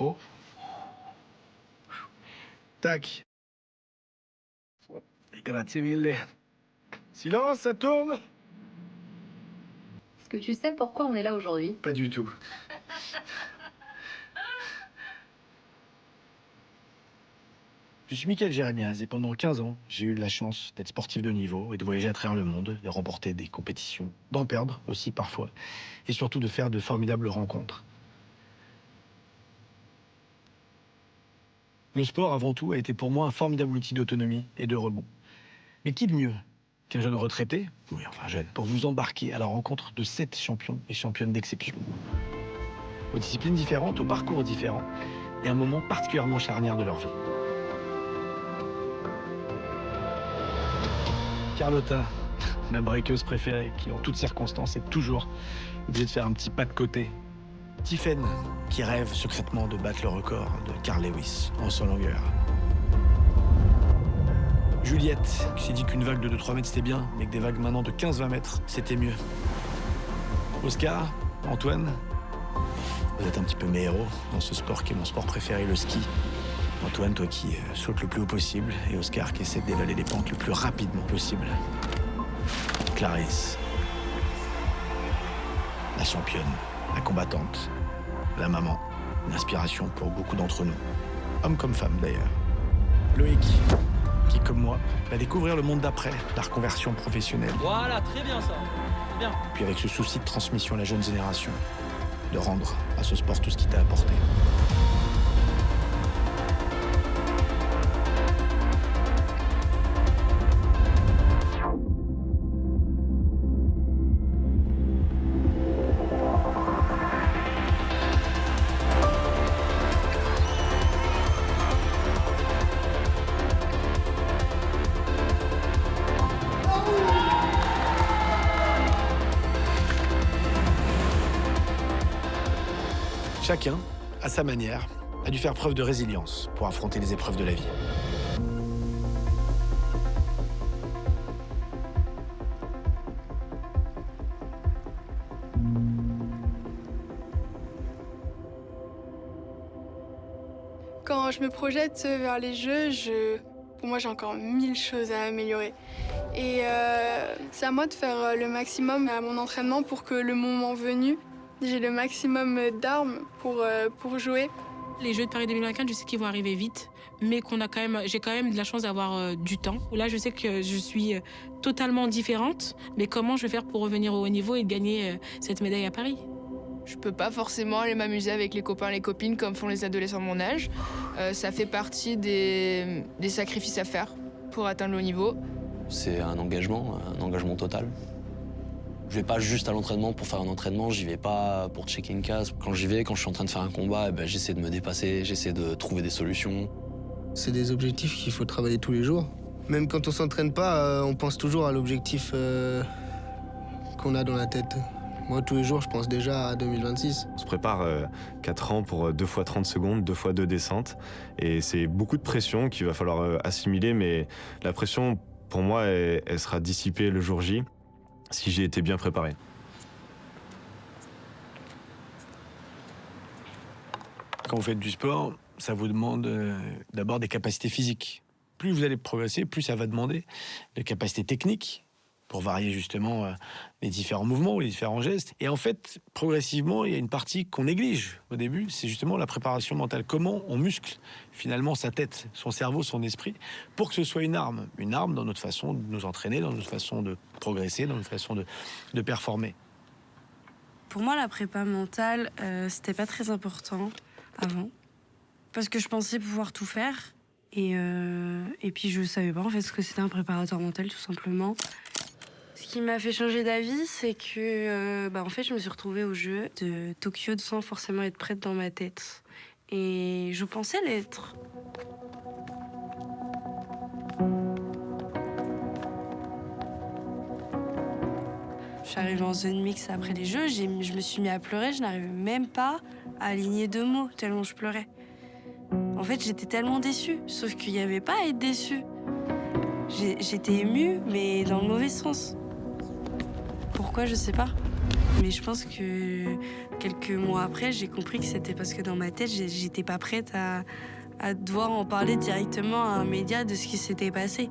micro. Tac. Et grazie mille. Silence, ça tourne. Est-ce que tu sais pourquoi on est là aujourd'hui? Pas du tout. Je suis Mickaël Jérémiaz et pendant 15 ans, j'ai eu la chance d'être sportif de niveau et de voyager à travers le monde, de remporter des compétitions, d'en perdre aussi parfois, et surtout de faire de formidables rencontres. Le sport, avant tout, a été pour moi un formidable outil d'autonomie et de rebond. Mais qui de mieux qu'un jeune retraité, oui, enfin jeune, pour vous embarquer à la rencontre de 7 champions et championnes d'exception. Aux disciplines différentes, aux parcours différents, et un moment particulièrement charnière de leur vie. Carlotta, ma breakeuse préférée, qui en toutes circonstances est toujours obligée de faire un petit pas de côté. Tiffen, qui rêve secrètement de battre le record de Carl Lewis en 100 longueurs. Juliette, qui s'est dit qu'une vague de 2-3 mètres c'était bien, mais que des vagues maintenant de 15-20 mètres c'était mieux. Oscar, Antoine, vous êtes un petit peu mes héros dans ce sport qui est mon sport préféré, le ski. Antoine, toi qui sautes le plus haut possible, et Oscar qui essaie de dévaler les pentes le plus rapidement possible. Clarisse, la championne, la combattante, la maman, une inspiration pour beaucoup d'entre nous, hommes comme femmes d'ailleurs. Loïc, qui comme moi, va découvrir le monde d'après, la reconversion professionnelle. Voilà, très bien ça, bien. Puis avec ce souci de transmission à la jeune génération, de rendre à ce sport tout ce qu'il t'a apporté. Chacun, à sa manière, a dû faire preuve de résilience pour affronter les épreuves de la vie. Quand je me projette vers les jeux, pour moi, j'ai encore 1000 choses à améliorer. Et c'est à moi de faire le maximum à mon entraînement pour que le moment venu, j'ai le maximum d'armes pour jouer. Les Jeux de Paris 2024, je sais qu'ils vont arriver vite, mais j'ai quand même de la chance d'avoir du temps. Là, je sais que je suis totalement différente, mais comment je vais faire pour revenir au haut niveau et de gagner cette médaille à Paris? Je peux pas forcément aller m'amuser avec les copains et les copines comme font les adolescents de mon âge. Ça fait partie des sacrifices à faire pour atteindre le haut niveau. C'est un engagement total. Je vais pas juste à l'entraînement pour faire un entraînement, j'y vais pas pour checker une case. Quand j'y vais, quand je suis en train de faire un combat, j'essaie de me dépasser, j'essaie de trouver des solutions. C'est des objectifs qu'il faut travailler tous les jours. Même quand on s'entraîne pas, on pense toujours à l'objectif qu'on a dans la tête. Moi, tous les jours, je pense déjà à 2026. On se prépare 4 ans pour 2 fois 30 secondes, 2 fois 2 descentes. Et c'est beaucoup de pression qu'il va falloir assimiler, mais la pression, pour moi, elle sera dissipée le jour J, si j'ai été bien préparé. Quand vous faites du sport, ça vous demande d'abord des capacités physiques. Plus vous allez progresser, plus ça va demander de capacités techniques pour varier justement les différents mouvements ou les différents gestes. Et en fait, progressivement, il y a une partie qu'on néglige au début, c'est justement la préparation mentale. Comment on muscle finalement sa tête, son cerveau, son esprit, pour que ce soit une arme dans notre façon de nous entraîner, dans notre façon de progresser, dans notre façon de performer. Pour moi, la prépa mentale, c'était pas très important avant, parce que je pensais pouvoir tout faire. Et puis je savais pas en fait ce que c'était un préparateur mental, tout simplement. Ce qui m'a fait changer d'avis, c'est que en fait, je me suis retrouvée au jeu de Tokyo sans forcément être prête dans ma tête. Et je pensais l'être. Je suis arrivée en zone mix après les jeux, je me suis mis à pleurer, je n'arrivais même pas à aligner 2 mots, tellement je pleurais. En fait, j'étais tellement déçue, sauf qu'il n'y avait pas à être déçue. J'étais émue, mais dans le mauvais sens. Pourquoi, je sais pas. Mais je pense que quelques mois après, j'ai compris que c'était parce que dans ma tête, j'étais pas prête à devoir en parler directement à un média de ce qui s'était passé.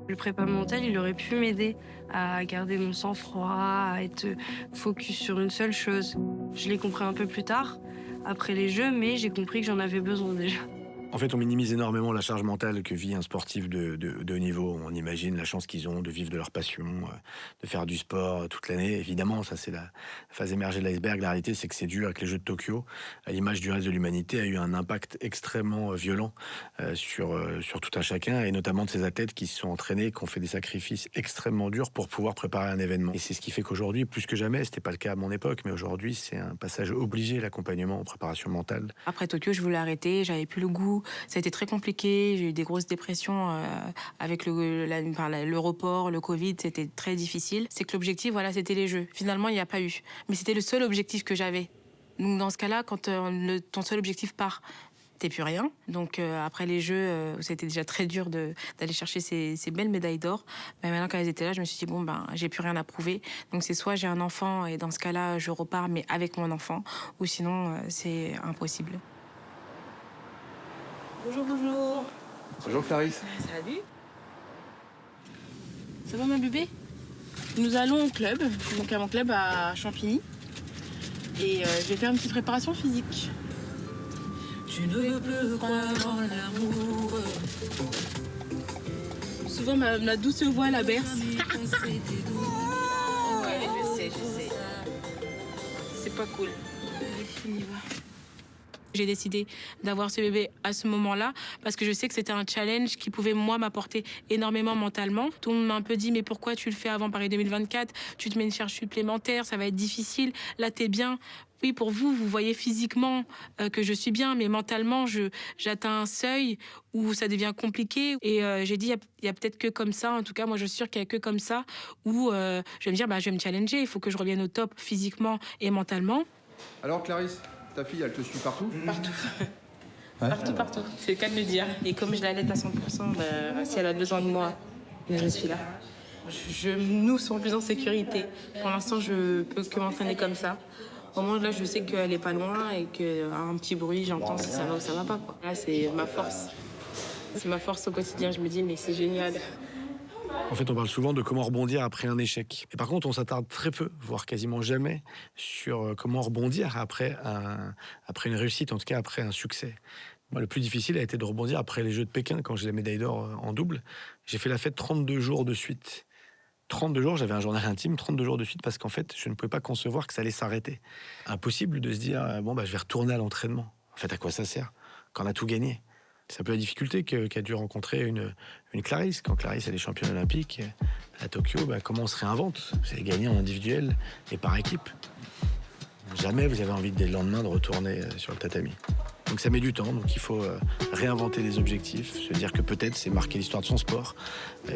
Le prépa mental, il aurait pu m'aider à garder mon sang-froid, à être focus sur une seule chose. Je l'ai compris un peu plus tard, après les Jeux, mais j'ai compris que j'en avais besoin déjà. En fait, on minimise énormément la charge mentale que vit un sportif de haut niveau. On imagine la chance qu'ils ont de vivre de leur passion, de faire du sport toute l'année. Évidemment, ça c'est la phase émergée de l'iceberg. La réalité, c'est que c'est dur avec les Jeux de Tokyo. À l'image du reste de l'humanité, a eu un impact extrêmement violent sur tout un chacun, et notamment de ces athlètes qui se sont entraînés, qui ont fait des sacrifices extrêmement durs pour pouvoir préparer un événement. Et c'est ce qui fait qu'aujourd'hui, plus que jamais, c'était pas le cas à mon époque, mais aujourd'hui, c'est un passage obligé, l'accompagnement en préparation mentale. Après Tokyo, je voulais arrêter, j'avais plus le goût. Ça a été très compliqué, j'ai eu des grosses dépressions avec le report, le Covid, c'était très difficile. C'est que l'objectif, voilà, c'était les Jeux. Finalement, il n'y a pas eu. Mais c'était le seul objectif que j'avais. Donc dans ce cas-là, quand ton seul objectif part, t'es plus rien. Donc après les Jeux, c'était déjà très dur d'aller chercher ces belles médailles d'or. Mais maintenant, quand elles étaient là, je me suis dit, bon, j'ai plus rien à prouver. Donc c'est soit j'ai un enfant, et dans ce cas-là, je repars, mais avec mon enfant, ou sinon, c'est impossible. Bonjour, bonjour. Bonjour Clarisse. Salut. Ça va ma bébé? Nous allons au club, donc à mon club à Champigny. Et je vais faire une petite préparation physique. Je ne veux plus croire en l'amour. Souvent ma douce voix la berce. Ouais, je sais. C'est pas cool. On y va. J'ai décidé d'avoir ce bébé à ce moment-là parce que je sais que c'était un challenge qui pouvait, moi, m'apporter énormément mentalement. Tout le monde m'a un peu dit, mais pourquoi tu le fais avant Paris 2024? Tu te mets une charge supplémentaire, ça va être difficile. Là, t'es bien. Oui, pour vous, vous voyez physiquement que je suis bien, mais mentalement, j'atteins un seuil où ça devient compliqué. Et j'ai dit, il y a peut-être que comme ça, en tout cas, moi, je suis sûre qu'il n'y a que comme ça, où je vais me dire, je vais me challenger, il faut que je revienne au top physiquement et mentalement. Alors Clarisse, ta fille, elle te suit partout? Partout. Ouais. Partout. C'est le cas de le dire. Et comme je l'allaite à 100%, si elle a besoin de moi, je suis là. Nous sommes plus en sécurité. Pour l'instant, je peux que m'entraîner comme ça. Au moins, là, je sais qu'elle est pas loin et qu'un petit bruit, j'entends si ça va ou ça va pas, quoi. Là, c'est ma force. C'est ma force au quotidien. Je me dis, mais c'est génial. En fait, on parle souvent de comment rebondir après un échec. Et par contre, on s'attarde très peu, voire quasiment jamais, sur comment rebondir après une réussite, en tout cas après un succès. Moi, le plus difficile a été de rebondir après les Jeux de Pékin, quand j'ai la médaille d'or en double. J'ai fait la fête 32 jours de suite. 32 jours, j'avais un journal intime, 32 jours de suite, parce qu'en fait, je ne pouvais pas concevoir que ça allait s'arrêter. Impossible de se dire, je vais retourner à l'entraînement. En fait, à quoi ça sert quand on a tout gagné? C'est un peu la difficulté qu'a dû rencontrer une Clarisse. Quand Clarisse elle est championne olympique à Tokyo, comment on se réinvente? Vous avez gagné en individuel et par équipe. Jamais vous avez envie dès le lendemain de retourner sur le tatami. Donc ça met du temps, donc il faut réinventer les objectifs, se dire que peut-être c'est marquer l'histoire de son sport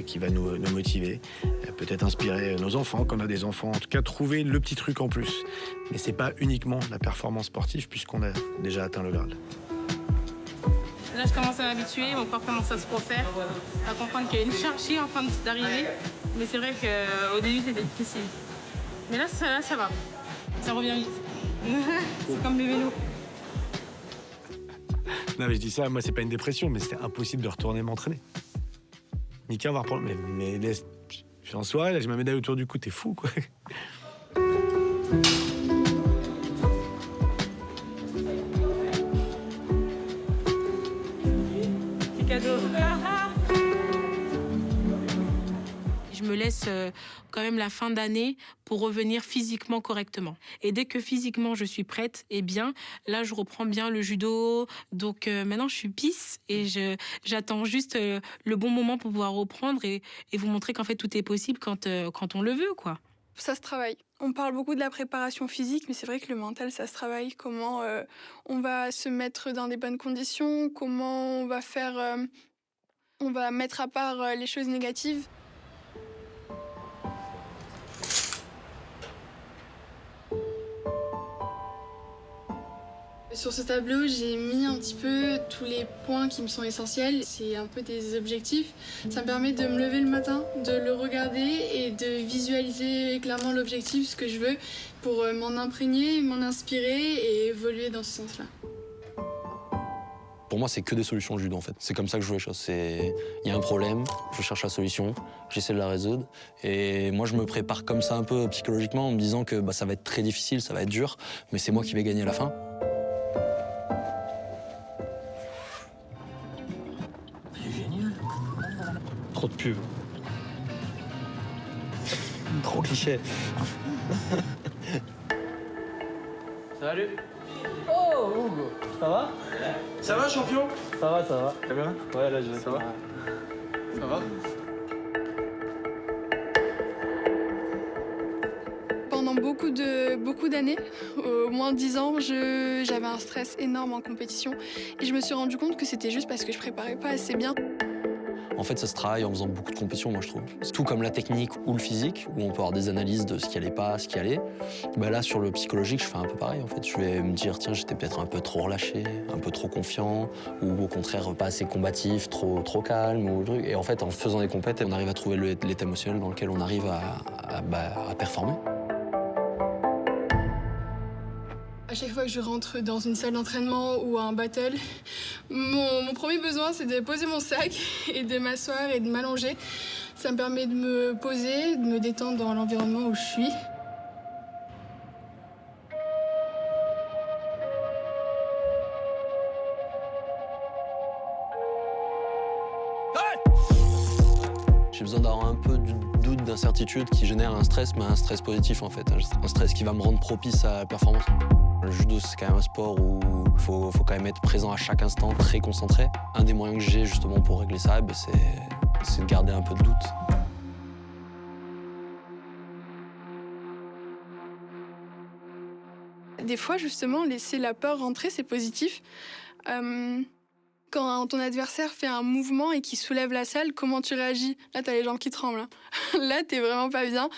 qui va nous motiver, peut-être inspirer nos enfants, quand on a des enfants, en tout cas trouver le petit truc en plus. Mais c'est pas uniquement la performance sportive puisqu'on a déjà atteint le Graal. Là, je commence à m'habituer, mon corps commence à se refaire, à comprendre qu'il y a une charge en train d'arriver. Mais c'est vrai qu'au début, c'était difficile. Mais là, ça va. Ça revient vite. C'est comme le vélo. Non, mais je dis ça, moi, c'est pas une dépression, mais c'était impossible de retourner m'entraîner. Mika, on va reprendre. Mais laisse. Je suis en soirée, là, j'ai ma médaille autour du cou, t'es fou, quoi. Je me laisse quand même la fin d'année pour revenir physiquement correctement. Et dès que physiquement je suis prête et bien, là je reprends bien le judo. Donc maintenant je suis pisse et j'attends juste le bon moment pour pouvoir reprendre et vous montrer qu'en fait tout est possible quand on le veut, quoi. Ça se travaille. On parle beaucoup de la préparation physique, mais c'est vrai que le mental, ça se travaille. Comment on va se mettre dans des bonnes conditions, comment on va faire... on va mettre à part les choses négatives. Sur ce tableau, j'ai mis un petit peu tous les points qui me sont essentiels. C'est un peu des objectifs. Ça me permet de me lever le matin, de le regarder et de visualiser clairement l'objectif, ce que je veux, pour m'en imprégner, m'en inspirer et évoluer dans ce sens-là. Pour moi, c'est que des solutions le judo, en fait. C'est comme ça que je vois les choses. Il y a un problème, je cherche la solution, j'essaie de la résoudre. Et moi, je me prépare comme ça un peu psychologiquement en me disant que ça va être très difficile, ça va être dur, mais c'est moi qui vais gagner à la fin. C'est génial. Trop de pub. Trop cliché. Salut. Oh, Hugo. Ça va? Ça va, champion? Ça va, ça va. Ça va? Ouais, là, je vais. Ça va? Ça va? Pendant beaucoup d'années, au moins 10 ans, j'avais un stress énorme en compétition. Et je me suis rendu compte que c'était juste parce que je préparais pas assez bien. En fait, ça se travaille en faisant beaucoup de compétitions, moi, je trouve. Tout comme la technique ou le physique, où on peut avoir des analyses de ce qui allait pas, ce qui allait. Là, sur le psychologique, je fais un peu pareil, en fait. Je vais me dire, tiens, j'étais peut-être un peu trop relâché, un peu trop confiant, ou au contraire, pas assez combatif, trop calme, ou truc. Et en fait, en faisant des compètes, on arrive à trouver l'état émotionnel dans lequel on arrive à performer. À chaque fois que je rentre dans une salle d'entraînement ou un battle, mon premier besoin, c'est de poser mon sac et de m'asseoir et de m'allonger. Ça me permet de me poser, de me détendre dans l'environnement où je suis. J'ai besoin d'avoir un peu de doute, d'incertitude qui génère un stress, mais un stress positif, en fait. Un stress qui va me rendre propice à la performance. Le judo, c'est quand même un sport où il faut quand même être présent à chaque instant, très concentré. Un des moyens que j'ai justement pour régler ça, c'est de garder un peu de doute. Des fois, justement, laisser la peur rentrer, c'est positif. Quand ton adversaire fait un mouvement et qu'il soulève la salle, comment tu réagis? Là, t'as les jambes qui tremblent. Là, t'es vraiment pas bien.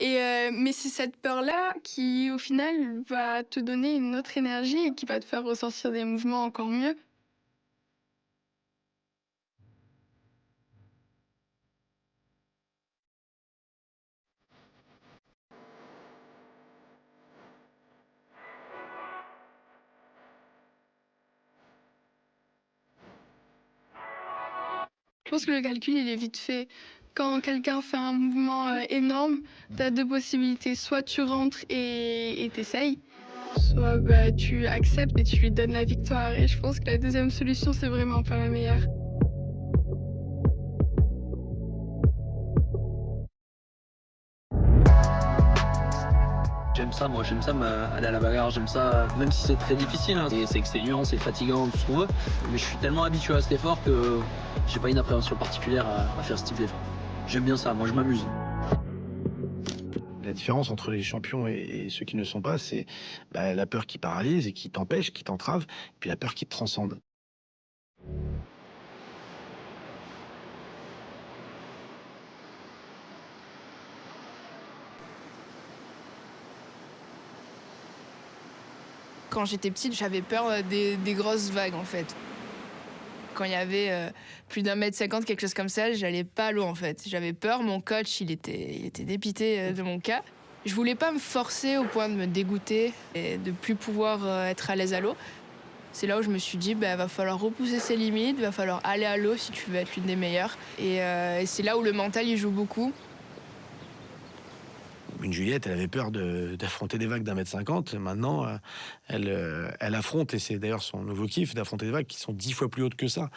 Mais c'est cette peur-là qui, au final, va te donner une autre énergie et qui va te faire ressortir des mouvements encore mieux. Je pense que le calcul, il est vite fait. Quand quelqu'un fait un mouvement énorme, tu as deux possibilités. Soit tu rentres et t'essayes, soit tu acceptes et tu lui donnes la victoire. Et je pense que la deuxième solution, c'est vraiment pas la meilleure. J'aime ça, moi, j'aime ça aller à la bagarre, j'aime ça, même si c'est très difficile, hein. C'est exténuant, c'est fatigant, tout ce qu'on veut, mais je suis tellement habitué à cet effort que j'ai pas une appréhension particulière à faire ce type d'effort. J'aime bien ça, moi je m'amuse. La différence entre les champions et ceux qui ne sont pas, c'est la peur qui paralyse et qui t'empêche, qui t'entrave, et puis la peur qui te transcende. Quand j'étais petite, j'avais peur des grosses vagues, en fait. Quand il y avait plus d'1,50 m, quelque chose comme ça, j'allais pas à l'eau, en fait. J'avais peur, mon coach, il était dépité de mon cas. Je voulais pas me forcer au point de me dégoûter et de plus pouvoir être à l'aise à l'eau. C'est là où je me suis dit, va falloir repousser ses limites, va falloir aller à l'eau si tu veux être l'une des meilleures. Et c'est là où le mental, il joue beaucoup. Une Juliette, elle avait peur d'affronter des vagues d'1,50 m. Maintenant, elle affronte, et c'est d'ailleurs son nouveau kiff, d'affronter des vagues qui sont 10 fois plus hautes que ça.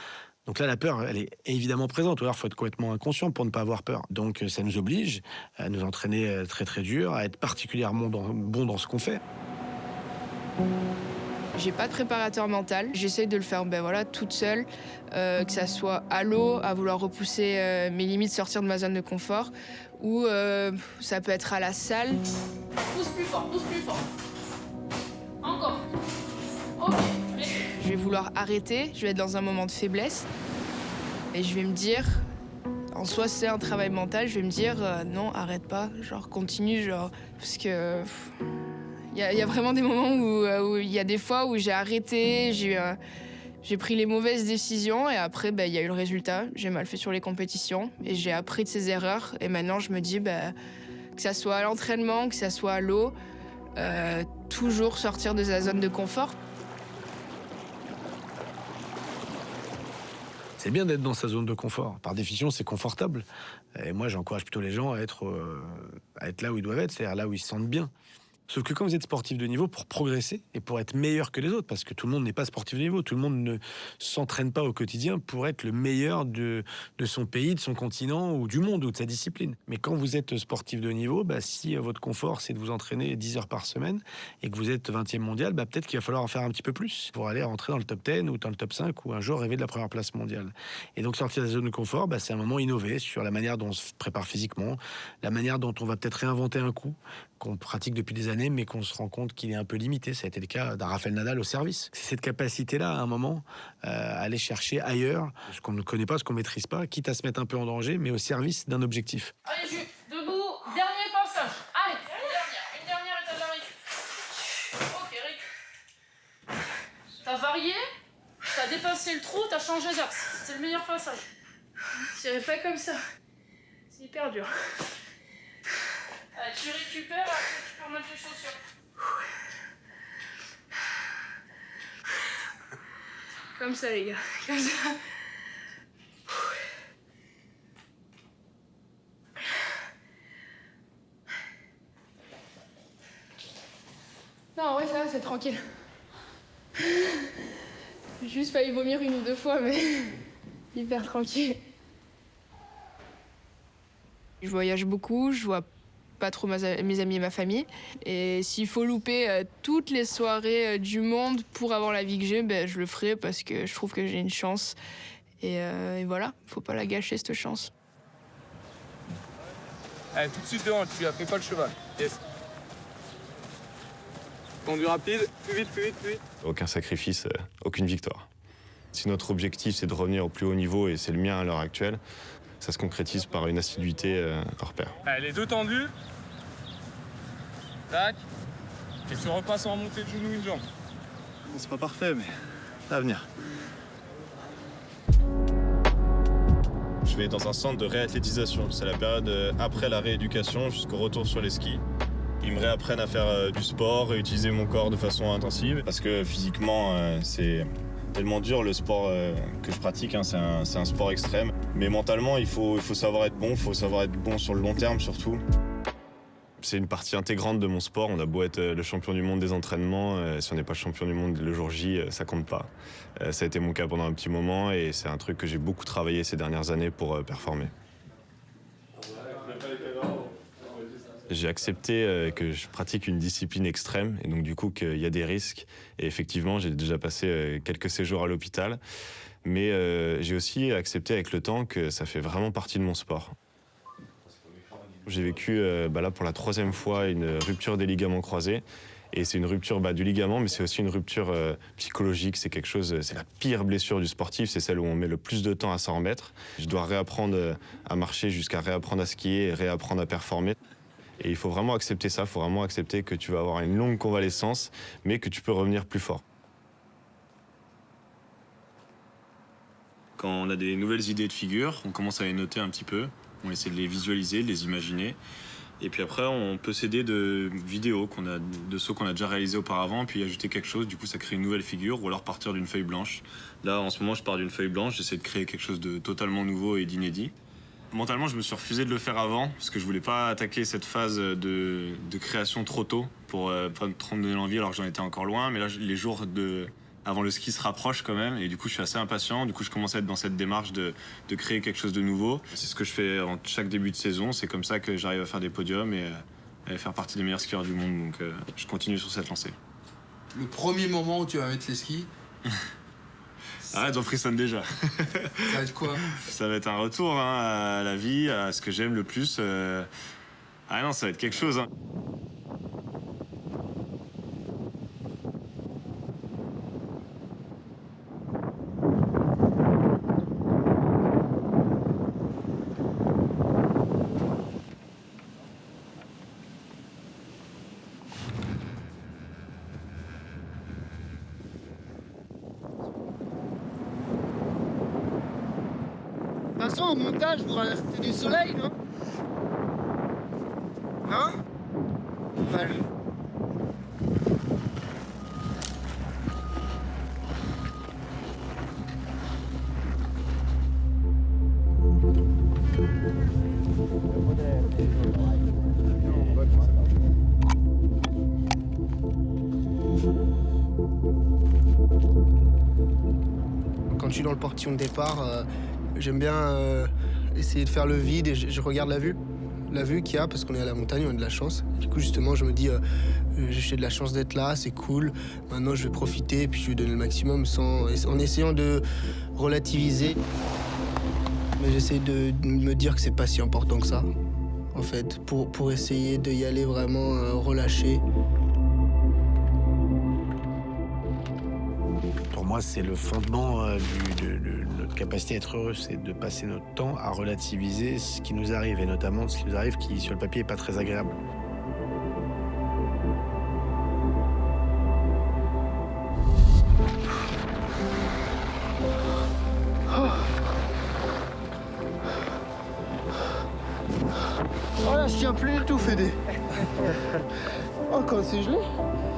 Donc là, la peur, elle est évidemment présente. Ou alors, il faut être complètement inconscient pour ne pas avoir peur. Donc ça nous oblige à nous entraîner très très dur, à être particulièrement bon dans ce qu'on fait. J'ai pas de préparateur mental. J'essaye de le faire toute seule, que ça soit à l'eau, à vouloir repousser mes limites, sortir de ma zone de confort, ou ça peut être à la salle. Pousse plus fort, pousse plus fort. Encore. Ok. Je vais vouloir arrêter, je vais être dans un moment de faiblesse, et je vais me dire, en soi c'est un travail mental, je vais me dire non, arrête pas, genre continue, parce que Il y a vraiment des moments où il y a des fois où j'ai arrêté, j'ai pris les mauvaises décisions et après, il y a eu le résultat. J'ai mal fait sur les compétitions et j'ai appris de ces erreurs. Et maintenant, je me dis que ça soit à l'entraînement, que ça soit à l'eau, toujours sortir de sa zone de confort. C'est bien d'être dans sa zone de confort. Par définition, c'est confortable. Et moi, j'encourage plutôt les gens à être là où ils doivent être, c'est-à-dire là où ils se sentent bien. Sauf que quand vous êtes sportif de niveau, pour progresser et pour être meilleur que les autres, parce que tout le monde n'est pas sportif de niveau, tout le monde ne s'entraîne pas au quotidien pour être le meilleur de son pays, de son continent ou du monde ou de sa discipline. Mais quand vous êtes sportif de niveau, si votre confort c'est de vous entraîner 10 heures par semaine et que vous êtes 20e mondial, peut-être qu'il va falloir en faire un petit peu plus pour aller rentrer dans le top 10 ou dans le top 5 ou un jour rêver de la première place mondiale. Et donc sortir de la zone de confort, c'est un moment innové sur la manière dont on se prépare physiquement, la manière dont on va peut-être réinventer un coup qu'on pratique depuis des années, mais qu'on se rend compte qu'il est un peu limité. Ça a été le cas d'un Rafael Nadal au service. C'est cette capacité-là, à un moment, à aller chercher ailleurs ce qu'on ne connaît pas, ce qu'on ne maîtrise pas, quitte à se mettre un peu en danger, mais au service d'un objectif. Allez, Jules, debout, dernier passage. Allez, une dernière et t'as de la récup. Ok, récup. T'as varié, t'as dépassé le trou, t'as changé d'axe. C'est le meilleur passage. J'irai pas comme ça. C'est hyper dur. Allez, tu récupères, après tu peux remettre les chaussures. Comme ça, les gars. Comme ça. Non, ouais, ça va, c'est tranquille. J'ai juste failli vomir 1 ou 2 fois, mais hyper tranquille. Je voyage beaucoup, je vois pas trop mes amis et ma famille. Et s'il faut louper toutes les soirées du monde pour avoir la vie que j'ai, je le ferai parce que je trouve que j'ai une chance. Et voilà, faut pas la gâcher cette chance. Allez, tout de suite devant, tu as fait pas le cheval. Yes. Conduit rapide, plus vite, plus vite, plus vite. Aucun sacrifice, aucune victoire. Si notre objectif c'est de revenir au plus haut niveau, et c'est le mien à l'heure actuelle, ça se concrétise par une assiduité hors pair. Allez, les deux tendus. Tac. Et tu repasses en montée de genou une jambe. Bon, c'est pas parfait, mais ça va venir. Je vais dans un centre de réathlétisation. C'est la période après la rééducation jusqu'au retour sur les skis. Ils me réapprennent à faire du sport et utiliser mon corps de façon intensive. Parce que physiquement, c'est tellement dur le sport que je pratique. C'est un sport extrême. Mais mentalement, il faut savoir être bon. Il faut savoir être bon sur le long terme surtout. C'est une partie intégrante de mon sport. On a beau être le champion du monde des entraînements, si on n'est pas le champion du monde le jour J, ça compte pas. Ça a été mon cas pendant un petit moment et c'est un truc que j'ai beaucoup travaillé ces dernières années pour performer. J'ai accepté que je pratique une discipline extrême et donc du coup qu'il y a des risques. Et effectivement, j'ai déjà passé quelques séjours à l'hôpital. Mais j'ai aussi accepté avec le temps que ça fait vraiment partie de mon sport. J'ai vécu là pour la 3e fois une rupture des ligaments croisés. Et c'est une rupture du ligament, mais c'est aussi une rupture psychologique. C'est quelque chose, c'est la pire blessure du sportif, c'est celle où on met le plus de temps à s'en remettre. Je dois réapprendre à marcher jusqu'à réapprendre à skier et réapprendre à performer. Et il faut vraiment accepter ça, il faut vraiment accepter que tu vas avoir une longue convalescence, mais que tu peux revenir plus fort. Quand on a des nouvelles idées de figures, on commence à les noter un petit peu. On essaie de les visualiser, de les imaginer. Et puis après, on peut s'aider de vidéos, de sauts qu'on a déjà réalisés auparavant, puis ajouter quelque chose. Du coup, ça crée une nouvelle figure, ou alors partir d'une feuille blanche. Là, en ce moment, je pars d'une feuille blanche. J'essaie de créer quelque chose de totalement nouveau et d'inédit. Mentalement, je me suis refusé de le faire avant, parce que je voulais pas attaquer cette phase de création trop tôt, pour pas trop me donner l'envie, alors que j'en étais encore loin. Mais là, les jours avant le ski se rapprochent quand même, et du coup, je suis assez impatient. Du coup, je commence à être dans cette démarche de créer quelque chose de nouveau. C'est ce que je fais en chaque début de saison. C'est comme ça que j'arrive à faire des podiums et à faire partie des meilleurs skieurs du monde. Donc, je continue sur cette lancée. Le premier moment où tu vas mettre les skis. Arrête, j'en frissonne déjà. Ça va être quoi? Ça va être un retour à la vie, à ce que j'aime le plus. Ah non, ça va être quelque chose. façon, en montage, vous rajoutez du soleil, non? Hein? Voilà. Quand je suis dans le portillon de départ, j'aime bien essayer de faire le vide et je regarde la vue qu'il y a parce qu'on est à la montagne, on a de la chance. Du coup, justement, je me dis, j'ai de la chance d'être là, c'est cool. Maintenant, je vais profiter et puis je vais donner le maximum en essayant de relativiser. Mais j'essaie de me dire que c'est pas si important que ça, en fait, pour essayer d'y aller vraiment relâché. Pour moi, c'est le fondement de notre capacité à être heureux, c'est de passer notre temps à relativiser ce qui nous arrive, et notamment ce qui nous arrive qui, sur le papier, n'est pas très agréable. Oh là, je tiens plus du tout, Fédé. Oh, quand c'est gelé,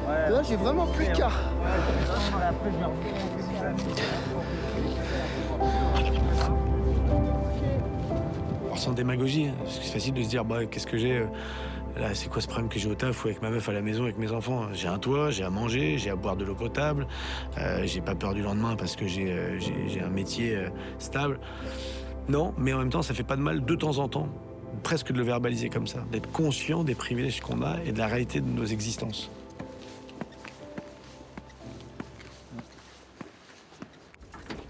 là, j'ai vraiment plus de quart. Sans démagogie, hein, parce que c'est facile de se dire, bah, qu'est-ce que j'ai là, c'est quoi ce problème que j'ai au taf ou avec ma meuf à la maison, avec mes enfants? J'ai un toit, j'ai à manger, j'ai à boire de l'eau potable, j'ai pas peur du lendemain parce que j'ai un métier stable. Non, mais en même temps, ça fait pas de mal de temps en temps, presque de le verbaliser comme ça, d'être conscient des privilèges qu'on a et de la réalité de nos existences.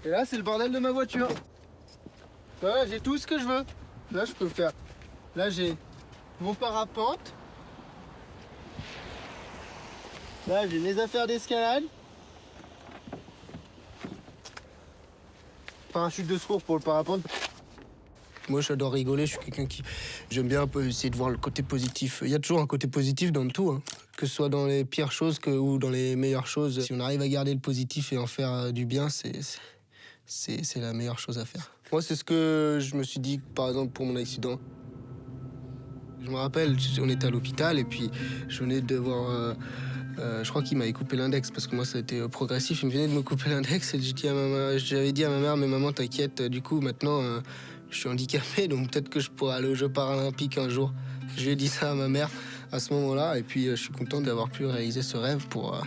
Et là, c'est le bordel de ma voiture. Voilà, j'ai tout ce que je veux. Là, je peux le faire. Là, j'ai mon parapente. Là, j'ai mes affaires d'escalade. Parachute de secours pour le parapente. Moi, j'adore rigoler. Je suis quelqu'un qui... J'aime bien un peu essayer de voir le côté positif. Il y a toujours un côté positif dans le tout, hein. Que ce soit dans les pires choses ou dans les meilleures choses. Si on arrive à garder le positif et en faire du bien, c'est la meilleure chose à faire. Moi, c'est ce que je me suis dit, par exemple, pour mon accident. Je me rappelle, on était à l'hôpital et puis je venais de voir... je crois qu'il m'avait coupé l'index parce que moi, ça a été progressif. Il me venait de me couper l'index et j'avais dit à ma mère, mais maman, t'inquiète, du coup, maintenant, je suis handicapé, donc peut-être que je pourrais aller aux Jeux paralympiques un jour. Je lui ai dit ça à ma mère à ce moment-là et puis je suis content d'avoir pu réaliser ce rêve pour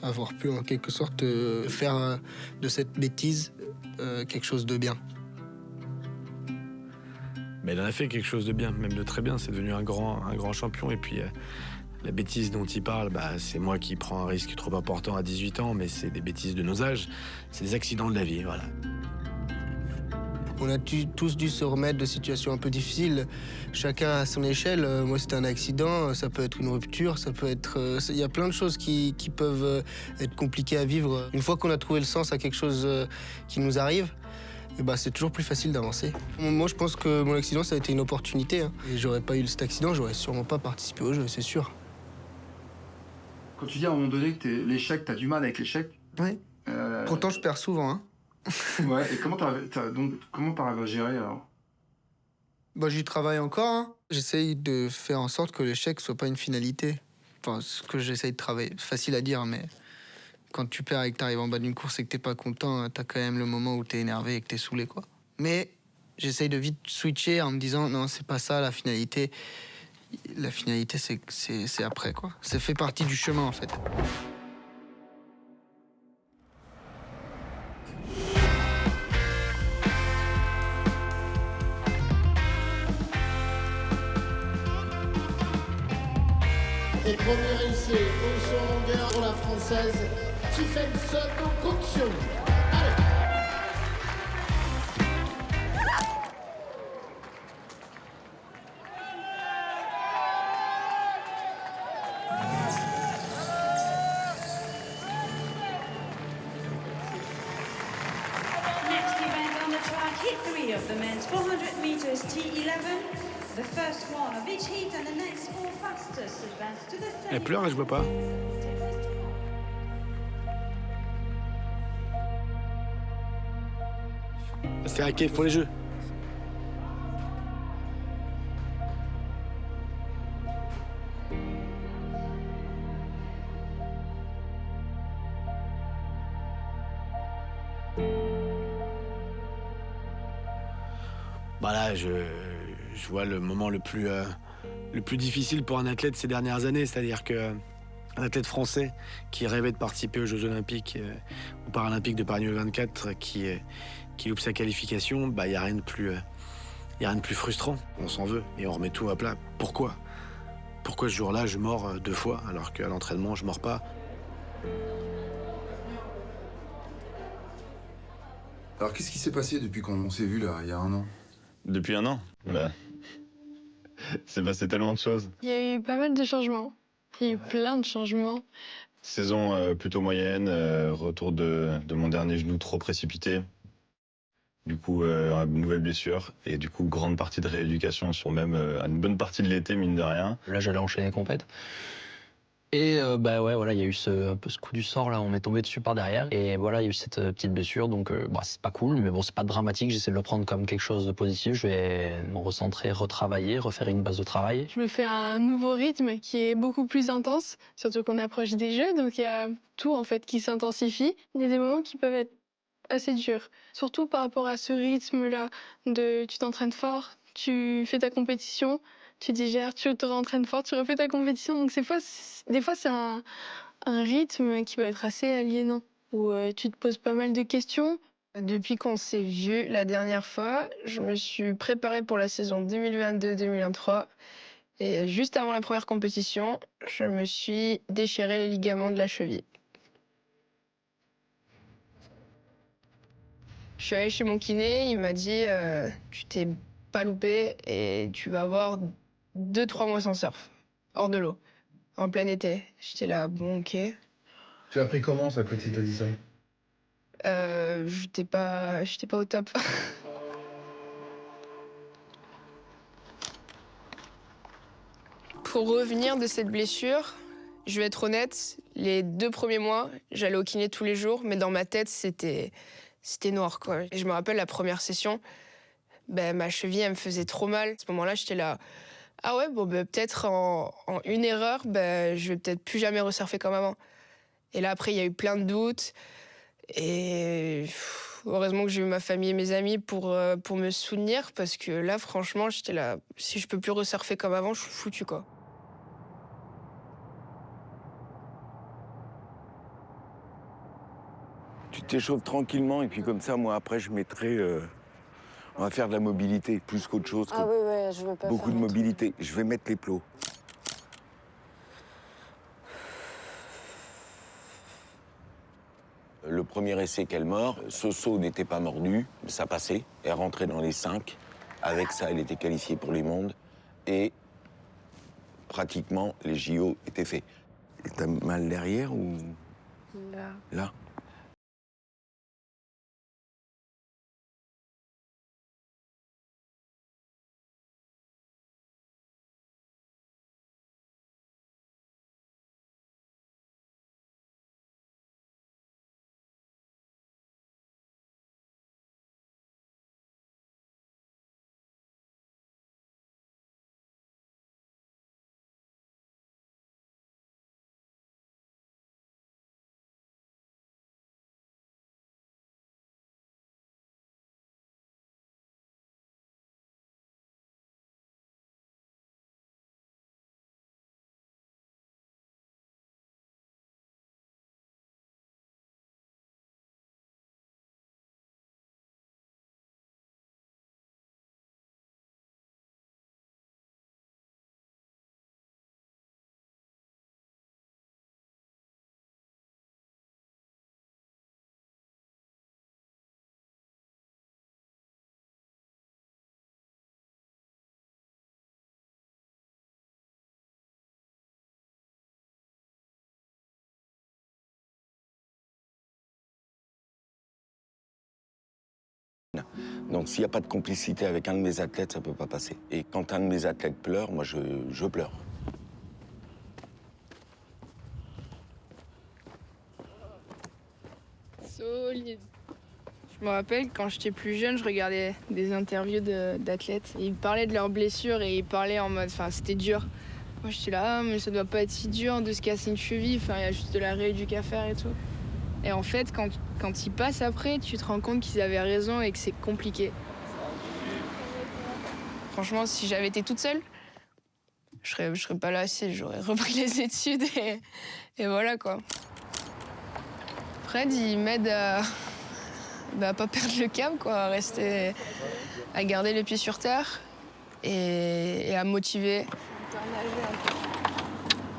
avoir pu, en quelque sorte, faire de cette bêtise quelque chose de bien. Mais il en a fait quelque chose de bien, même de très bien. C'est devenu un grand champion. Et puis, la bêtise dont il parle, bah, c'est moi qui prends un risque trop important à 18 ans, mais c'est des bêtises de nos âges. C'est des accidents de la vie, voilà. On a tous dû se remettre de situations un peu difficiles, chacun à son échelle. Moi, c'était un accident, ça peut être une rupture, ça peut être... Il y a plein de choses qui peuvent être compliquées à vivre. Une fois qu'on a trouvé le sens à quelque chose qui nous arrive, et bah, c'est toujours plus facile d'avancer. Moi, je pense que mon accident, ça a été une opportunité, hein. Et j'aurais pas eu cet accident, j'aurais sûrement pas participé au jeu, c'est sûr. Quand tu dis à un moment donné que l'échec, t'as du mal avec l'échec. Oui. Pourtant, je perds souvent, hein. Ouais, et comment t'arrives à gérer, alors? Bah, j'y travaille encore, hein. J'essaye de faire en sorte que l'échec soit pas une finalité. Enfin, ce que j'essaye de travailler. Facile à dire, mais... Quand tu perds et que t'arrives en bas d'une course et que t'es pas content, t'as quand même le moment où t'es énervé et que t'es saoulé, quoi. Mais j'essaye de vite switcher en me disant, non, c'est pas ça la finalité. La finalité, c'est après, quoi. Ça fait partie du chemin, en fait. Et premier essai, position longueur pour la Française, Tiffen Soto-Koksu. Allez. Next event on the track, heat 3 of the men's 400 meters T11. The first one of each heat and the next 4 fastest advance to the Elle pleure et je vois pas. C'est un cave pour les Jeux. Bah là, je vois le moment le plus difficile pour un athlète ces dernières années, c'est-à-dire que un athlète français qui rêvait de participer aux Jeux Olympiques ou Paralympiques de Paris 2024, qui loupe sa qualification, bah, il n'y a rien de plus frustrant. On s'en veut et on remet tout à plat. Pourquoi ce jour-là, je mords 2 fois, alors qu'à l'entraînement, je mords pas? Alors, qu'est-ce qui s'est passé depuis qu'on s'est vu, là, il y a 1 an? Depuis 1 an, bah, c'est passé tellement de choses. Il y a eu pas mal de changements. Il y a eu plein de changements. Saison plutôt moyenne, retour de mon dernier genou trop précipité. Du coup, nouvelle blessure. Et du coup, grande partie de rééducation sur même une bonne partie de l'été, mine de rien. Là, j'allais enchaîner compète. Et bah ouais, voilà, il y a eu un peu ce coup du sort, là, on m'est tombé dessus par derrière. Et voilà, il y a eu cette petite blessure, donc bah, c'est pas cool, mais bon, c'est pas dramatique, j'essaie de le prendre comme quelque chose de positif. Je vais me recentrer, retravailler, refaire une base de travail. Je me fais un nouveau rythme qui est beaucoup plus intense, surtout qu'on approche des Jeux, donc il y a tout en fait qui s'intensifie. Il y a des moments qui peuvent être assez durs, surtout par rapport à ce rythme-là de tu t'entraînes fort, tu fais ta compétition, tu digères, tu te rentraînes fort, tu refais ta compétition. Donc des fois c'est un rythme qui peut être assez aliénant, où tu te poses pas mal de questions. Depuis qu'on s'est vu la dernière fois, je me suis préparée pour la saison 2022-2023. Et juste avant la première compétition, je me suis déchiré les ligaments de la cheville. Je suis allée chez mon kiné, il m'a dit tu t'es pas loupé et tu vas avoir 2-3 mois sans surf, hors de l'eau, en plein été. J'étais là, bon, ok. Tu as pris comment, ça, quand il t'a dit ça? J'étais pas au top. Pour revenir de cette blessure, je vais être honnête, les 2 premiers mois, j'allais au kiné tous les jours, mais dans ma tête, c'était noir, quoi. Et je me rappelle la première session, ben, ma cheville, elle me faisait trop mal. À ce moment-là, j'étais là, ah ouais, bon, ben, peut-être en une erreur, ben, je vais peut-être plus jamais resurfer comme avant. Et là, après, il y a eu plein de doutes. Et heureusement que j'ai eu ma famille et mes amis pour me soutenir, parce que là, franchement, j'étais là, si je peux plus resurfer comme avant, je suis foutu, quoi. Tu t'échauffes tranquillement et puis comme ça, moi, après, je mettrai... on va faire de la mobilité, plus qu'autre chose. Ah oui, ouais, je veux pas beaucoup de mobilité. Je vais mettre les plots. Le premier essai qu'elle mord, ce saut n'était pas mordu, ça passait. Elle rentrait dans les 5. Avec ça, elle était qualifiée pour les mondes. Et pratiquement, les JO étaient faits. Et t'as mal derrière ou... Là. Là. Donc s'il n'y a pas de complicité avec un de mes athlètes, ça ne peut pas passer. Et quand un de mes athlètes pleure, moi je pleure. Solide. Je me rappelle, quand j'étais plus jeune, je regardais des interviews d'athlètes. Ils parlaient de leurs blessures et ils parlaient en mode, enfin, c'était dur. Moi, j'étais là, ah, mais ça doit pas être si dur de se casser une cheville. Enfin, il y a juste de la rééduque à faire et tout. Et en fait, quand ils passent après, tu te rends compte qu'ils avaient raison et que c'est compliqué. Franchement, si j'avais été toute seule, je serais pas là assez, j'aurais repris les études et voilà quoi. Fred, il m'aide à pas perdre le cap, quoi, à garder les pieds sur terre et à me motiver.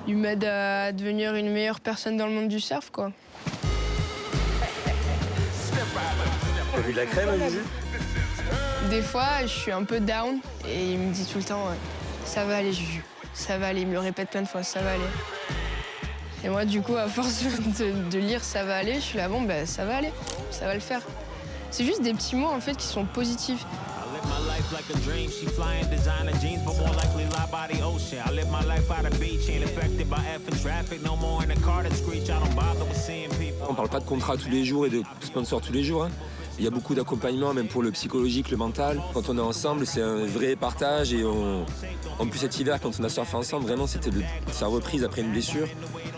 Il m'aide à devenir une meilleure personne dans le monde du surf, quoi. T'as vu de la crème, Juju? Des fois, je suis un peu down et il me dit tout le temps ça va aller, Juju, ça va aller. Il me le répète plein de fois, ça va aller. Et moi, du coup, à force de lire ça va aller, je suis là, bon, ben ça va aller, ça va le faire. C'est juste des petits mots en fait qui sont positifs. On parle pas de contrat tous les jours et de sponsors tous les jours. Hein. Il y a beaucoup d'accompagnement, même pour le psychologique, le mental. Quand on est ensemble, c'est un vrai partage. Et en plus, cet hiver, quand on a surfé ensemble, vraiment, c'était sa reprise après une blessure.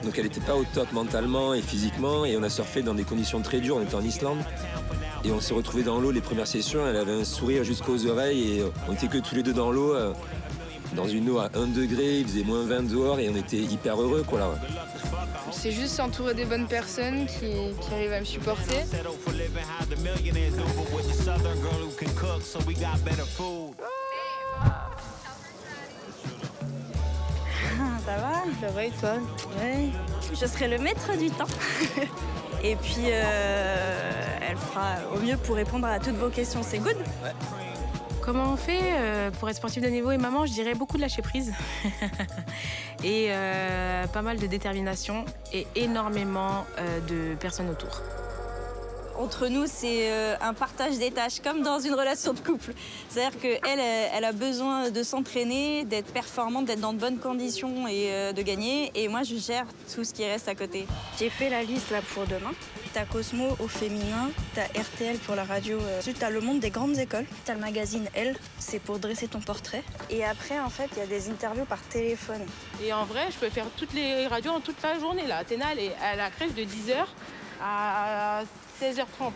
Donc elle n'était pas au top mentalement et physiquement. Et on a surfé dans des conditions très dures. On était en Islande. Et on s'est retrouvés dans l'eau les premières sessions. Elle avait un sourire jusqu'aux oreilles. Et on était que tous les deux dans l'eau, dans une eau à 1 degré. Il faisait moins 20 dehors et on était hyper heureux, quoi, là. C'est juste s'entourer des bonnes personnes qui arrivent à me supporter. Ça va? Ça va et toi? Ouais. Je serai le maître du temps. Et puis, elle fera au mieux pour répondre à toutes vos questions. C'est good? Ouais. Comment on fait pour être sportif de niveau et maman? Je dirais beaucoup de lâcher prise. Et pas mal de détermination et énormément de personnes autour. Entre nous, c'est un partage des tâches, comme dans une relation de couple. C'est-à-dire qu'elle, elle a besoin de s'entraîner, d'être performante, d'être dans de bonnes conditions et de gagner. Et moi, je gère tout ce qui reste à côté. J'ai fait la liste là pour demain. T'as Cosmo au féminin, t'as RTL pour la radio, ensuite t'as Le Monde des grandes écoles, t'as le magazine Elle, c'est pour dresser ton portrait. Et après, en fait, il y a des interviews par téléphone. Et en vrai, je peux faire toutes les radios en toute la journée. Là. Athéna, elle est à la crèche de 10h à 16h30.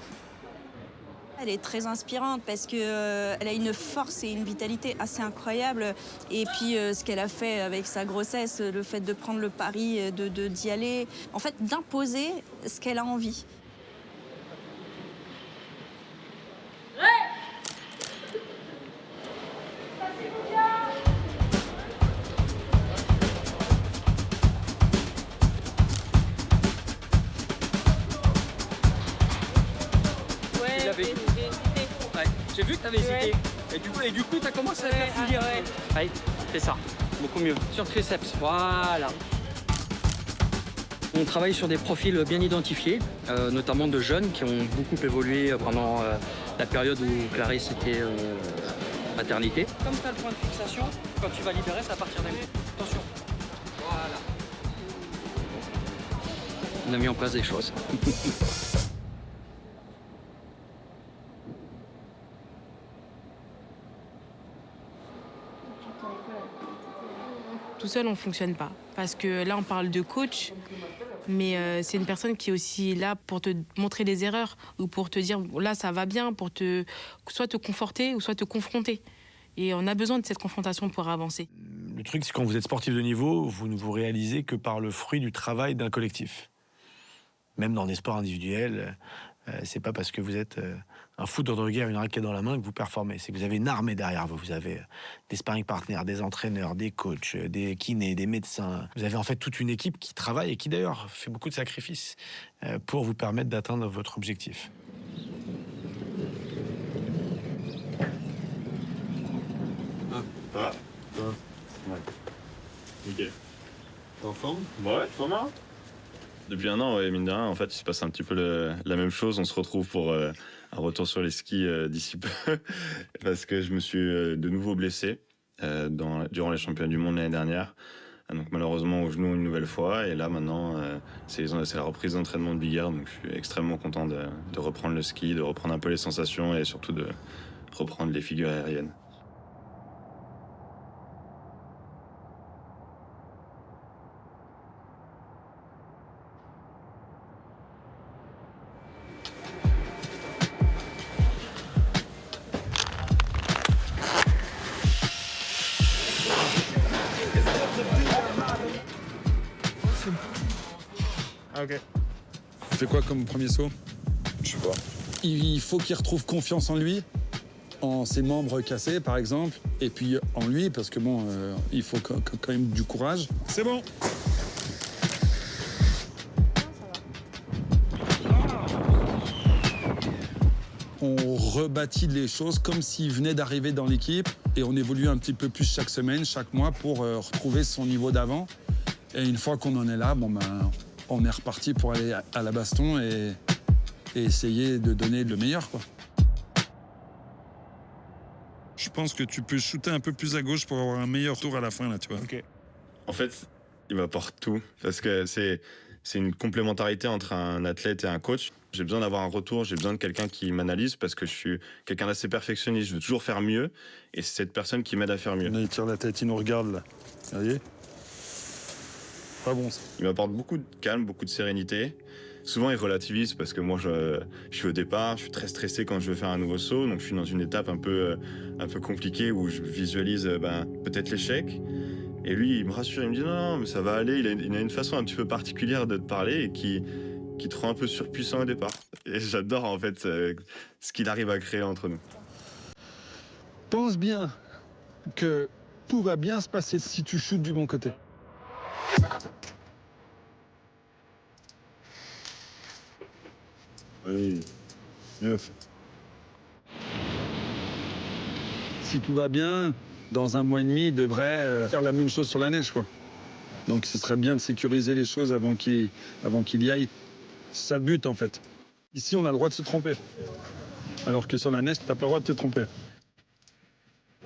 Elle est très inspirante parce qu'elle a une force et une vitalité assez incroyables. Et puis ce qu'elle a fait avec sa grossesse, le fait de prendre le pari, d'y aller, en fait d'imposer ce qu'elle a envie. J'ai vu que t'avais hésité. Et du coup, t'as commencé à faire fouiller. Allez, fais ça. Beaucoup mieux. Sur triceps, voilà. On travaille sur des profils bien identifiés, notamment de jeunes qui ont beaucoup évolué pendant la période où Clarisse était maternité. Comme tu as le point de fixation, quand tu vas libérer, ça va partir d'un coup. Attention. Voilà. On a mis en place des choses. Tout seul, on ne fonctionne pas. Parce que là, on parle de coach, mais c'est une personne qui est aussi là pour te montrer des erreurs ou pour te dire, là, ça va bien, pour soit te conforter ou soit te confronter. Et on a besoin de cette confrontation pour avancer. Le truc, c'est quand vous êtes sportif de niveau, vous ne vous réalisez que par le fruit du travail d'un collectif. Même dans des sports individuels, c'est pas parce que vous êtes un foot de guerre, une raquette dans la main que vous performez. C'est que vous avez une armée derrière vous. Vous avez des sparring partners, des entraîneurs, des coachs, des kinés, des médecins. Vous avez en fait toute une équipe qui travaille et qui d'ailleurs fait beaucoup de sacrifices pour vous permettre d'atteindre votre objectif. Ouais. Nickel. T'es en forme? Ouais, pas mal. Depuis un an, ouais, mine de rien, en fait, il se passe un petit peu la même chose. On se retrouve pour un retour sur les skis d'ici peu, parce que je me suis de nouveau blessé durant les championnats du monde l'année dernière. Donc malheureusement au genou une nouvelle fois. Et là maintenant, c'est la reprise d'entraînement de Big Air. Donc je suis extrêmement content de reprendre le ski, de reprendre un peu les sensations et surtout de reprendre les figures aériennes. Ah, ok. Tu fais quoi comme premier saut? Je sais pas. Il faut qu'il retrouve confiance en lui, en ses membres cassés par exemple, et puis en lui, parce que bon, il faut quand même du courage. C'est bon. On rebâtit les choses comme s'il venait d'arriver dans l'équipe et on évolue un petit peu plus chaque semaine, chaque mois pour retrouver son niveau d'avant. Et une fois qu'on en est là, bon ben, on est reparti pour aller à la baston et essayer de donner le meilleur, quoi. Je pense que tu peux shooter un peu plus à gauche pour avoir un meilleur tour à la fin, là, tu vois. Ok. En fait, il m'apporte tout. Parce que c'est une complémentarité entre un athlète et un coach. J'ai besoin d'avoir un retour, j'ai besoin de quelqu'un qui m'analyse parce que je suis quelqu'un d'assez perfectionniste. Je veux toujours faire mieux et c'est cette personne qui m'aide à faire mieux. Là, il tire la tête, il nous regarde, là. Vous voyez? Pas bon, ça. Il m'apporte beaucoup de calme, beaucoup de sérénité. Souvent, il relativise parce que moi, je suis au départ, je suis très stressé quand je veux faire un nouveau saut. Donc, je suis dans une étape un peu compliquée où je visualise peut-être l'échec. Et lui, il me rassure, il me dit non, mais ça va aller. Il a une façon un petit peu particulière de te parler et qui te rend un peu surpuissant au départ. Et j'adore en fait ce qu'il arrive à créer entre nous. Pense bien que tout va bien se passer si tu shootes du bon côté. Oui, mieux fait. Si tout va bien, dans un mois et demi, il devrait faire la même chose sur la neige, quoi. Donc ce serait bien de sécuriser les choses avant qu'il y aille. C'est ça le but, en fait. Ici, on a le droit de se tromper. Alors que sur la neige, t'as pas le droit de te tromper.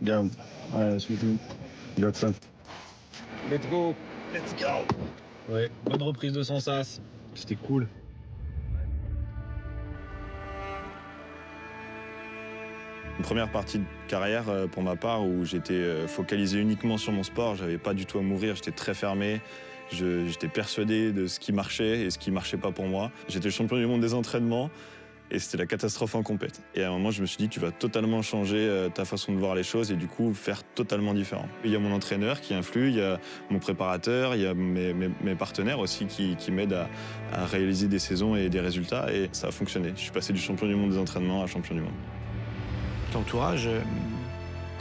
Regarde. Ouais, surtout. Regarde ça. Let's go. Let's go. Ouais, bonne reprise de son sas. C'était cool. Une première partie de carrière pour ma part où j'étais focalisé uniquement sur mon sport. J'avais pas du tout à m'ouvrir, j'étais très fermé. J'étais persuadé de ce qui marchait et ce qui marchait pas pour moi. J'étais champion du monde des entraînements et c'était la catastrophe en compète. Et à un moment, je me suis dit, tu vas totalement changer ta façon de voir les choses et du coup, faire totalement différent. Il y a mon entraîneur qui influe, il y a mon préparateur, il y a mes partenaires aussi qui m'aident à réaliser des saisons et des résultats et ça a fonctionné. Je suis passé du champion du monde des entraînements à champion du monde. L'entourage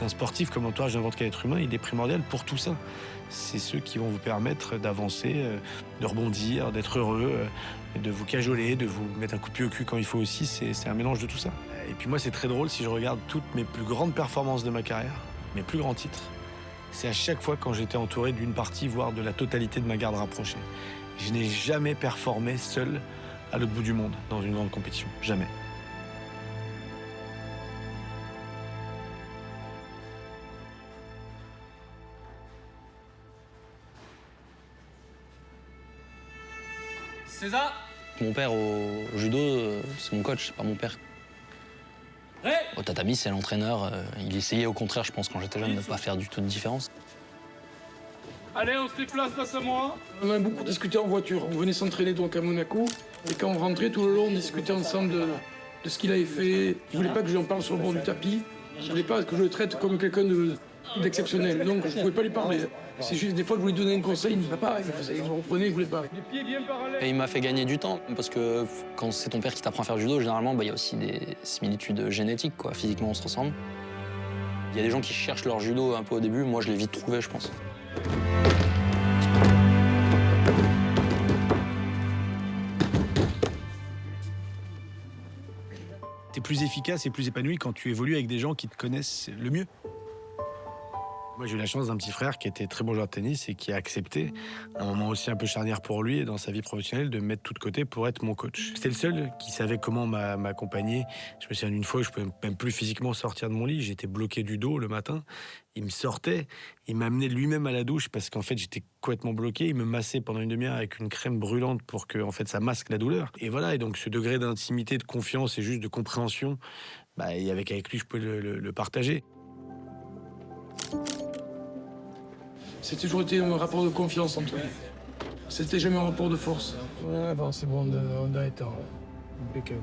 d'un sportif comme l'entourage d'un n'importe quel être humain, il est primordial pour tout ça. C'est ceux qui vont vous permettre d'avancer, de rebondir, d'être heureux, de vous cajoler, de vous mettre un coup de pied au cul quand il faut aussi. C'est un mélange de tout ça. Et puis moi, c'est très drôle si je regarde toutes mes plus grandes performances de ma carrière, mes plus grands titres. C'est à chaque fois quand j'étais entouré d'une partie, voire de la totalité de ma garde rapprochée. Je n'ai jamais performé seul à l'autre bout du monde dans une grande compétition. Jamais. César. Mon père au judo, c'est mon coach, c'est pas mon père. Au tatami, c'est l'entraîneur. Il essayait au contraire, je pense, quand j'étais jeune, de ne pas faire du tout de différence. Allez, on se déplace face à moi. On a beaucoup discuté en voiture. On venait s'entraîner donc à Monaco. Et quand on rentrait, tout le long, on discutait ensemble de ce qu'il avait fait. Je voulais pas que je lui en parle sur le bord du tapis. Je voulais pas que je le traite comme quelqu'un d'exceptionnel. Donc je pouvais pas lui parler. C'est juste des fois que je voulais donner un conseil, il ne va pas. Il reprenait, il voulait pas. Et il m'a fait gagner du temps, parce que quand c'est ton père qui t'apprend à faire du judo, généralement, il y a aussi des similitudes génétiques, quoi. Physiquement, on se ressemble. Il y a des gens qui cherchent leur judo un peu au début. Moi, je l'ai vite trouvé, je pense. T'es plus efficace et plus épanoui quand tu évolues avec des gens qui te connaissent le mieux. Moi, j'ai eu la chance d'un petit frère qui était très bon joueur de tennis et qui a accepté, à un moment aussi un peu charnière pour lui et dans sa vie professionnelle, de me mettre tout de côté pour être mon coach. C'était le seul qui savait comment m'accompagner. Je me souviens d'une fois où je pouvais même plus physiquement sortir de mon lit. J'étais bloqué du dos le matin. Il me sortait, il m'amenait lui-même à la douche parce qu'en fait, j'étais complètement bloqué. Il me massait pendant une demi-heure avec une crème brûlante pour que en fait, ça masque la douleur. Et voilà, et donc ce degré d'intimité, de confiance et juste de compréhension, et avec lui, je peux le partager. C'est toujours été un rapport de confiance entre nous. C'était jamais un rapport de force. Ouais, bon, c'est bon, on a été impeccable.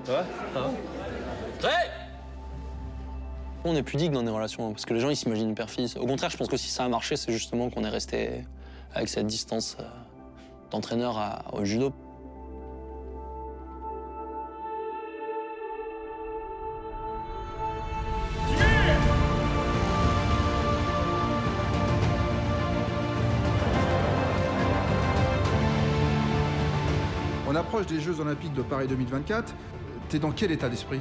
Ça va? Ça va? Très! On est pudique dans des relations, parce que les gens ils s'imaginent père-fils. Au contraire, je pense que si ça a marché, c'est justement qu'on est resté avec cette distance d'entraîneur au judo. On approche des Jeux Olympiques de Paris 2024. T'es dans quel état d'esprit?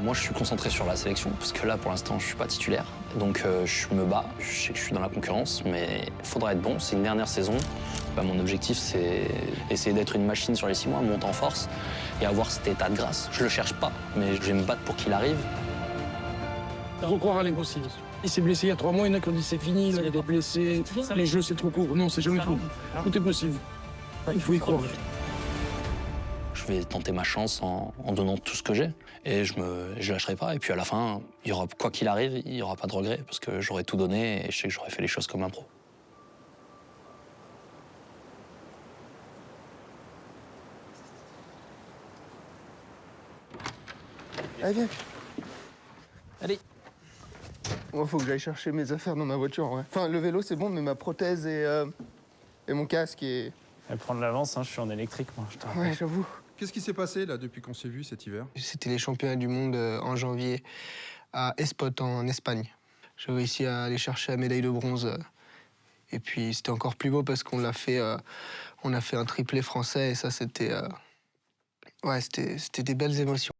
Moi, je suis concentré sur la sélection, parce que là, pour l'instant, je suis pas titulaire. Donc, je me bats. Je sais que je suis dans la concurrence, mais il faudra être bon. C'est une dernière saison. Mon objectif, c'est essayer d'être une machine sur les 6 mois, monter en force et avoir cet état de grâce. Je le cherche pas, mais je vais me battre pour qu'il arrive. Il faut croire à l'impossible. Il s'est blessé il y a 3 mois, il y en a qui ont dit c'est fini, là, il est blessé. Les Jeux, c'est trop court. Non, c'est jamais trop. Tout est possible. Il faut y croire. Je vais tenter ma chance en donnant tout ce que j'ai et je lâcherai pas. Et puis à la fin, il y aura, quoi qu'il arrive, il n'y aura pas de regret parce que j'aurai tout donné et je sais que j'aurai fait les choses comme un pro. Allez, viens. Allez. Moi, faut que j'aille chercher mes affaires dans ma voiture, ouais. Enfin, le vélo, c'est bon, mais ma prothèse et mon casque et... Elle prend de l'avance, hein, je suis en électrique, moi, je te rappelle. Ouais, j'avoue. Qu'est-ce qui s'est passé, là, depuis qu'on s'est vu cet hiver? C'était les championnats du monde en janvier à Espot, en Espagne. J'ai réussi à aller chercher la médaille de bronze. Et puis, c'était encore plus beau parce qu'on a fait un triplé français et ça, c'était... Ouais, c'était des belles émotions.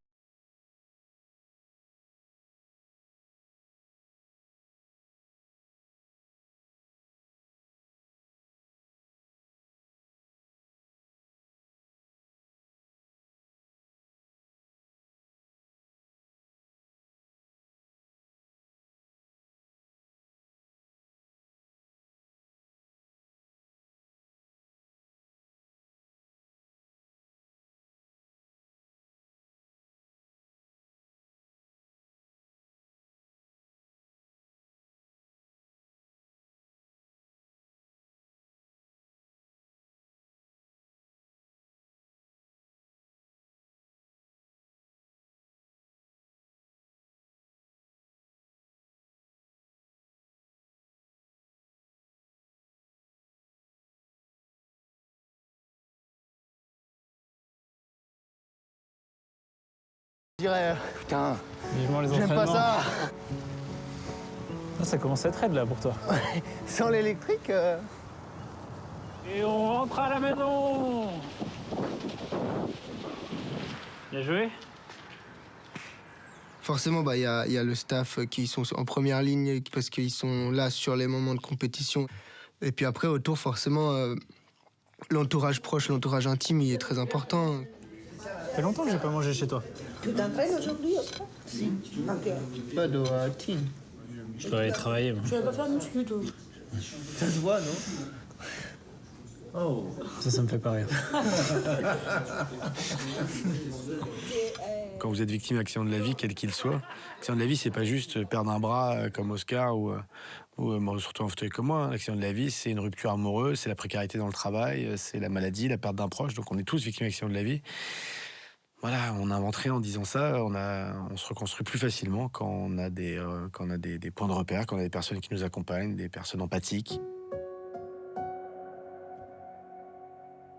Je dirais, putain, Vivement les j'aime pas entraînements. ça. Ah, ça commence à être raide là pour toi. Sans l'électrique... Et on rentre à la maison. Bien joué. Forcément, il y a le staff qui sont en première ligne parce qu'ils sont là sur les moments de compétition. Et puis après, autour, forcément, l'entourage proche, l'entourage intime, il est très important. Ça fait longtemps que j'ai pas mangé chez toi. Tu t'entraînes aujourd'hui, Oscar? Si. Pas de team. Je dois aller travailler, moi. Tu vas pas faire de muscu, toi? Ça se voit, non? Oh. Ça me fait pas rire. Quand vous êtes victime d'accident de la vie, quel qu'il soit, l'accident de la vie, c'est pas juste perdre un bras comme Oscar ou surtout un fauteuil comme moi. L'accident de la vie, c'est une rupture amoureuse, c'est la précarité dans le travail, c'est la maladie, la perte d'un proche. Donc on est tous victimes d'accident de la vie. Voilà, on invente rien en disant ça. On se reconstruit plus facilement quand on a des points de repère, quand on a des personnes qui nous accompagnent, des personnes empathiques.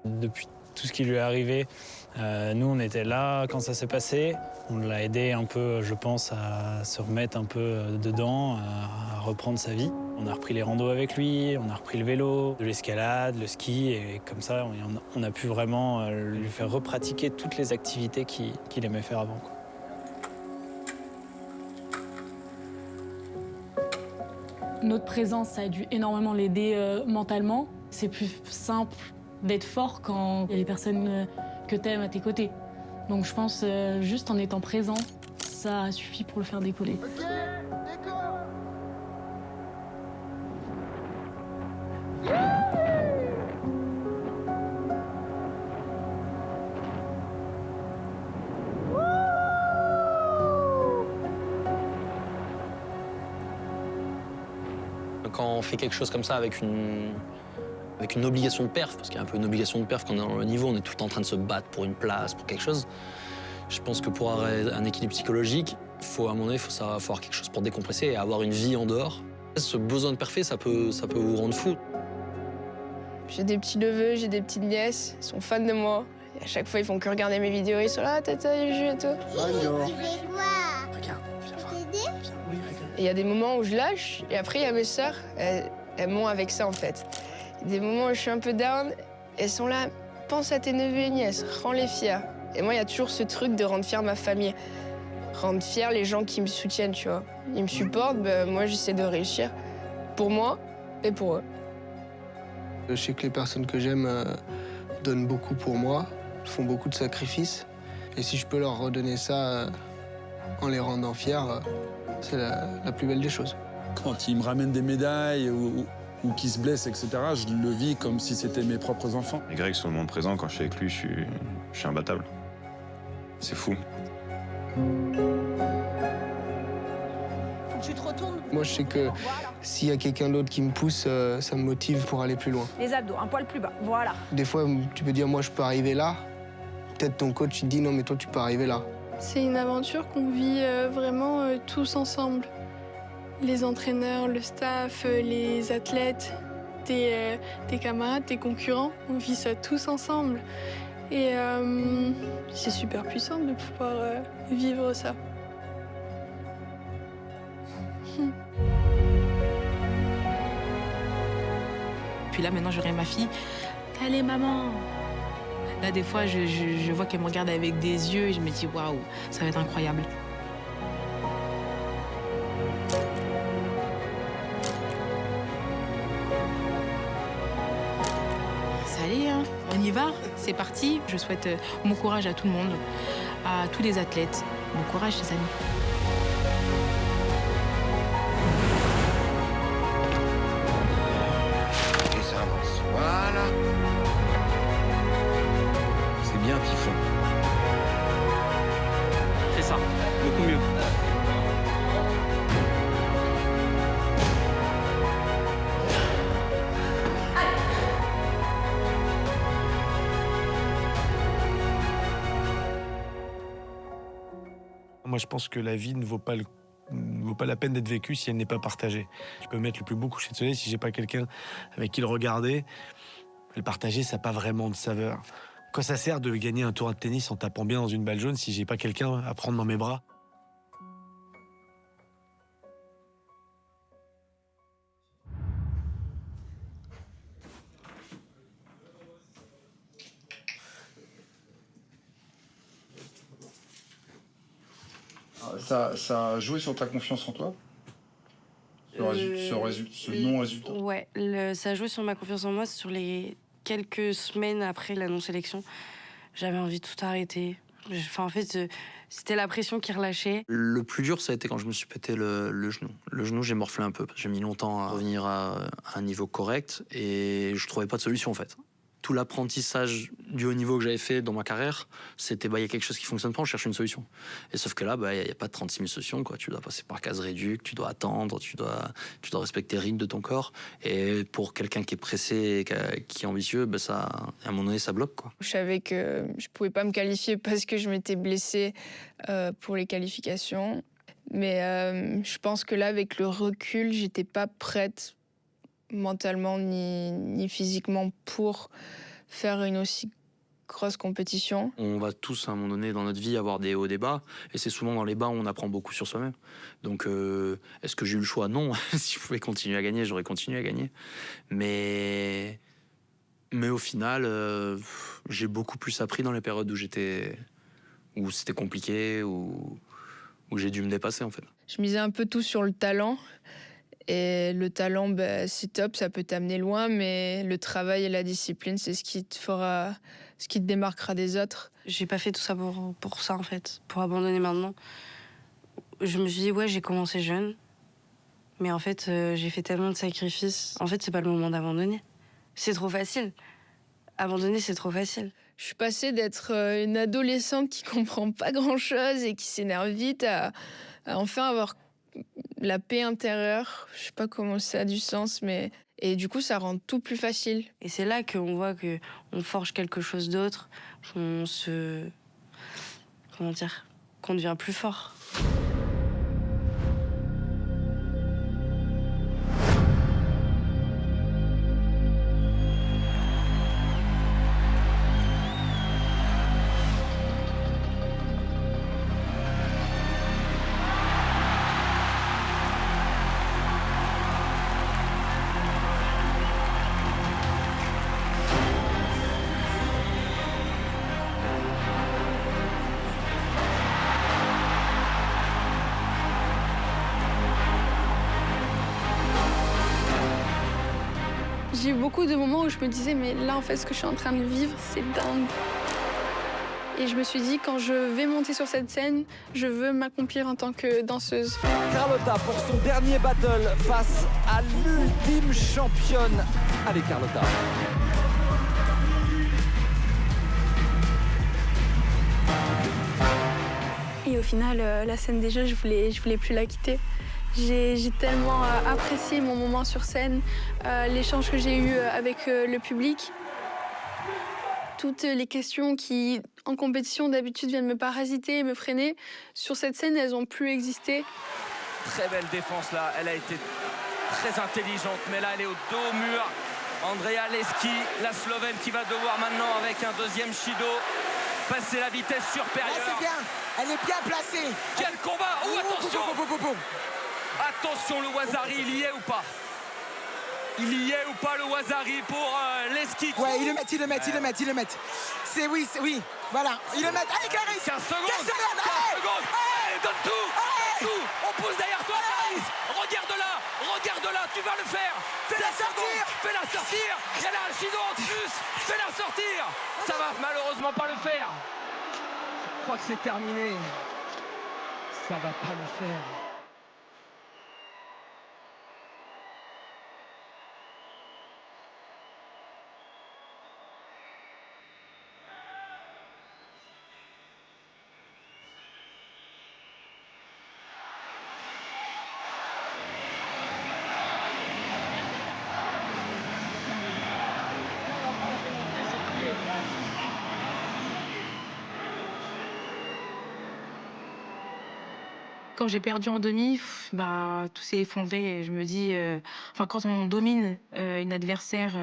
Depuis tout ce qui lui est arrivé, nous on était là quand ça s'est passé. On l'a aidé un peu, je pense, à se remettre un peu dedans, à reprendre sa vie. On a repris les randos avec lui, on a repris le vélo, de l'escalade, le ski, et comme ça on a pu vraiment lui faire repratiquer toutes les activités qu'il aimait faire avant, quoi. Notre présence, ça a dû énormément l'aider mentalement. C'est plus simple d'être fort quand il y a les personnes que t'aimes à tes côtés. Donc je pense juste en étant présent, ça suffit pour le faire décoller. Quand on fait quelque chose comme ça avec une obligation de perf, parce qu'il y a un peu une obligation de perf quand on est dans le niveau, on est tout le temps en train de se battre pour une place, pour quelque chose. Je pense que pour avoir un équilibre psychologique, à un moment donné, il faut avoir quelque chose pour décompresser et avoir une vie en dehors. Ce besoin de parfait, ça peut vous rendre fou. J'ai des petits neveux, j'ai des petites nièces, ils sont fans de moi. Et à chaque fois, ils font que regarder mes vidéos, ils sont là, tata, il joue et tout. Bonjour. Tu fais quoi? Regarde, viens voir. oui, regarde. Et il y a des moments où je lâche, et après, il y a mes sœurs, elles m'ont avec ça, en fait. Des moments où je suis un peu down, elles sont là, pense à tes neveux et nièces, rends-les fiers. Et moi, il y a toujours ce truc de rendre fière ma famille. Rendre fiers les gens qui me soutiennent, tu vois. Ils me supportent, moi, j'essaie de réussir pour moi et pour eux. Je sais que les personnes que j'aime donnent beaucoup pour moi, font beaucoup de sacrifices. Et si je peux leur redonner ça en les rendant fiers, c'est la plus belle des choses. Quand ils me ramènent des médailles ou qu'ils se blessent, etc., je le vis comme si c'était mes propres enfants. Et Greg, sur le monde présent, quand je suis avec lui, je suis imbattable. C'est fou. Tu te retournes. Moi, je sais que s'il y a quelqu'un d'autre qui me pousse, ça me motive pour aller plus loin. Les abdos, un poil plus bas, voilà. Des fois, tu peux dire, moi, je peux arriver là. Peut-être ton coach, il te dit, non, mais toi, tu peux arriver là. C'est une aventure qu'on vit vraiment tous ensemble. Les entraîneurs, le staff, les athlètes, tes camarades, tes concurrents, on vit ça tous ensemble. Et c'est super puissant de pouvoir vivre ça. Puis là, maintenant, j'aurai ma fille. Allez, maman. Là, des fois, je vois qu'elle me regarde avec des yeux et je me dis, waouh, ça va être incroyable. Ça y est, hein, on y va, c'est parti. Je souhaite bon courage à tout le monde, à tous les athlètes. Bon courage, les amis. Voilà. C'est bien, Tifon. C'est ça, beaucoup mieux. Moi, je pense que la vie ne vaut pas la peine d'être vécue si elle n'est pas partagée. Je peux mettre le plus beau coucher de soleil si j'ai pas quelqu'un avec qui le regarder. Le partager, ça n'a pas vraiment de saveur. Quoi ça sert de gagner un tournoi de tennis en tapant bien dans une balle jaune si j'ai pas quelqu'un à prendre dans mes bras? Ça a joué sur ta confiance en toi? Ce non-résultat? Ouais, ça a joué sur ma confiance en moi sur les quelques semaines après la non-sélection. J'avais envie de tout arrêter. En fait, c'était la pression qui relâchait. Le plus dur, ça a été quand je me suis pété le genou. Le genou, j'ai morflé un peu. J'ai mis longtemps à revenir à un niveau correct et je trouvais pas de solution en fait. Tout l'apprentissage du haut niveau que j'avais fait dans ma carrière, c'était il y a quelque chose qui fonctionne pas, on cherche une solution. Et sauf que là, il n'y a pas de 36 000 solutions, quoi. Tu dois passer par case réduc, tu dois attendre, tu dois respecter les rythmes de ton corps. Et pour quelqu'un qui est pressé, qui est ambitieux, ça, à un moment donné, ça bloque, quoi. Je savais que je pouvais pas me qualifier parce que je m'étais blessée pour les qualifications. Mais je pense que là, avec le recul, j'étais pas prête mentalement ni physiquement pour faire une aussi grosse compétition. On va tous à un moment donné dans notre vie avoir des hauts, des bas, et c'est souvent dans les bas où on apprend beaucoup sur soi-même. Donc est-ce que j'ai eu le choix? Non. Si je pouvais continuer à gagner, j'aurais continué à gagner. Mais au final, j'ai beaucoup plus appris dans les périodes où c'était compliqué, où j'ai dû me dépasser en fait. Je misais un peu tout sur le talent. Et le talent, c'est top, ça peut t'amener loin, mais le travail et la discipline, c'est ce qui te démarquera des autres. J'ai pas fait tout ça pour ça, en fait, pour abandonner maintenant. Je me suis dit, ouais, j'ai commencé jeune, mais en fait, j'ai fait tellement de sacrifices. En fait, c'est pas le moment d'abandonner. C'est trop facile. Abandonner, c'est trop facile. Je suis passée d'être une adolescente qui comprend pas grand-chose et qui s'énerve vite à enfin avoir la paix intérieure. Je sais pas comment ça a du sens, mais... Et du coup, ça rend tout plus facile. Et c'est là qu'on voit qu'on forge quelque chose d'autre, qu'on devient plus fort. J'ai eu beaucoup de moments où je me disais, mais là, en fait, ce que je suis en train de vivre, c'est dingue. Et je me suis dit, quand je vais monter sur cette scène, je veux m'accomplir en tant que danseuse. Carlotta pour son dernier battle face à l'ultime championne. Allez, Carlotta. Et au final, la scène des jeux, je voulais plus la quitter. J'ai tellement apprécié mon moment sur scène, l'échange que j'ai eu avec le public. Toutes les questions qui, en compétition, d'habitude viennent me parasiter et me freiner, sur cette scène, elles n'ont plus existé. Très belle défense là, elle a été très intelligente, mais là elle est au dos au mur. Andrea Leski, la Slovène qui va devoir maintenant, avec un deuxième Shido, passer la vitesse supérieure. Ah, c'est bien, elle est bien placée. Quel combat! Oh, attention! Attention, le Wazari, il y est ou pas? Il y est ou pas le Wazari pour Leski? Ouais, ils le mettent. C'est oui, voilà. Ils le mettent. Allez, Clarisse! 15 secondes! 15 secondes! Allez, donne tout! Tout! On pousse derrière toi, Clarisse! Regarde-la! Tu vas le faire! Fais-la sortir! Fais-la sortir! Elle a un Shido en plus! Fais-la sortir! Ça va malheureusement pas le faire! Je crois que c'est terminé. Ça va pas le faire. Quand j'ai perdu en demi, tout s'est effondré. Et je me dis, quand on domine une adversaire,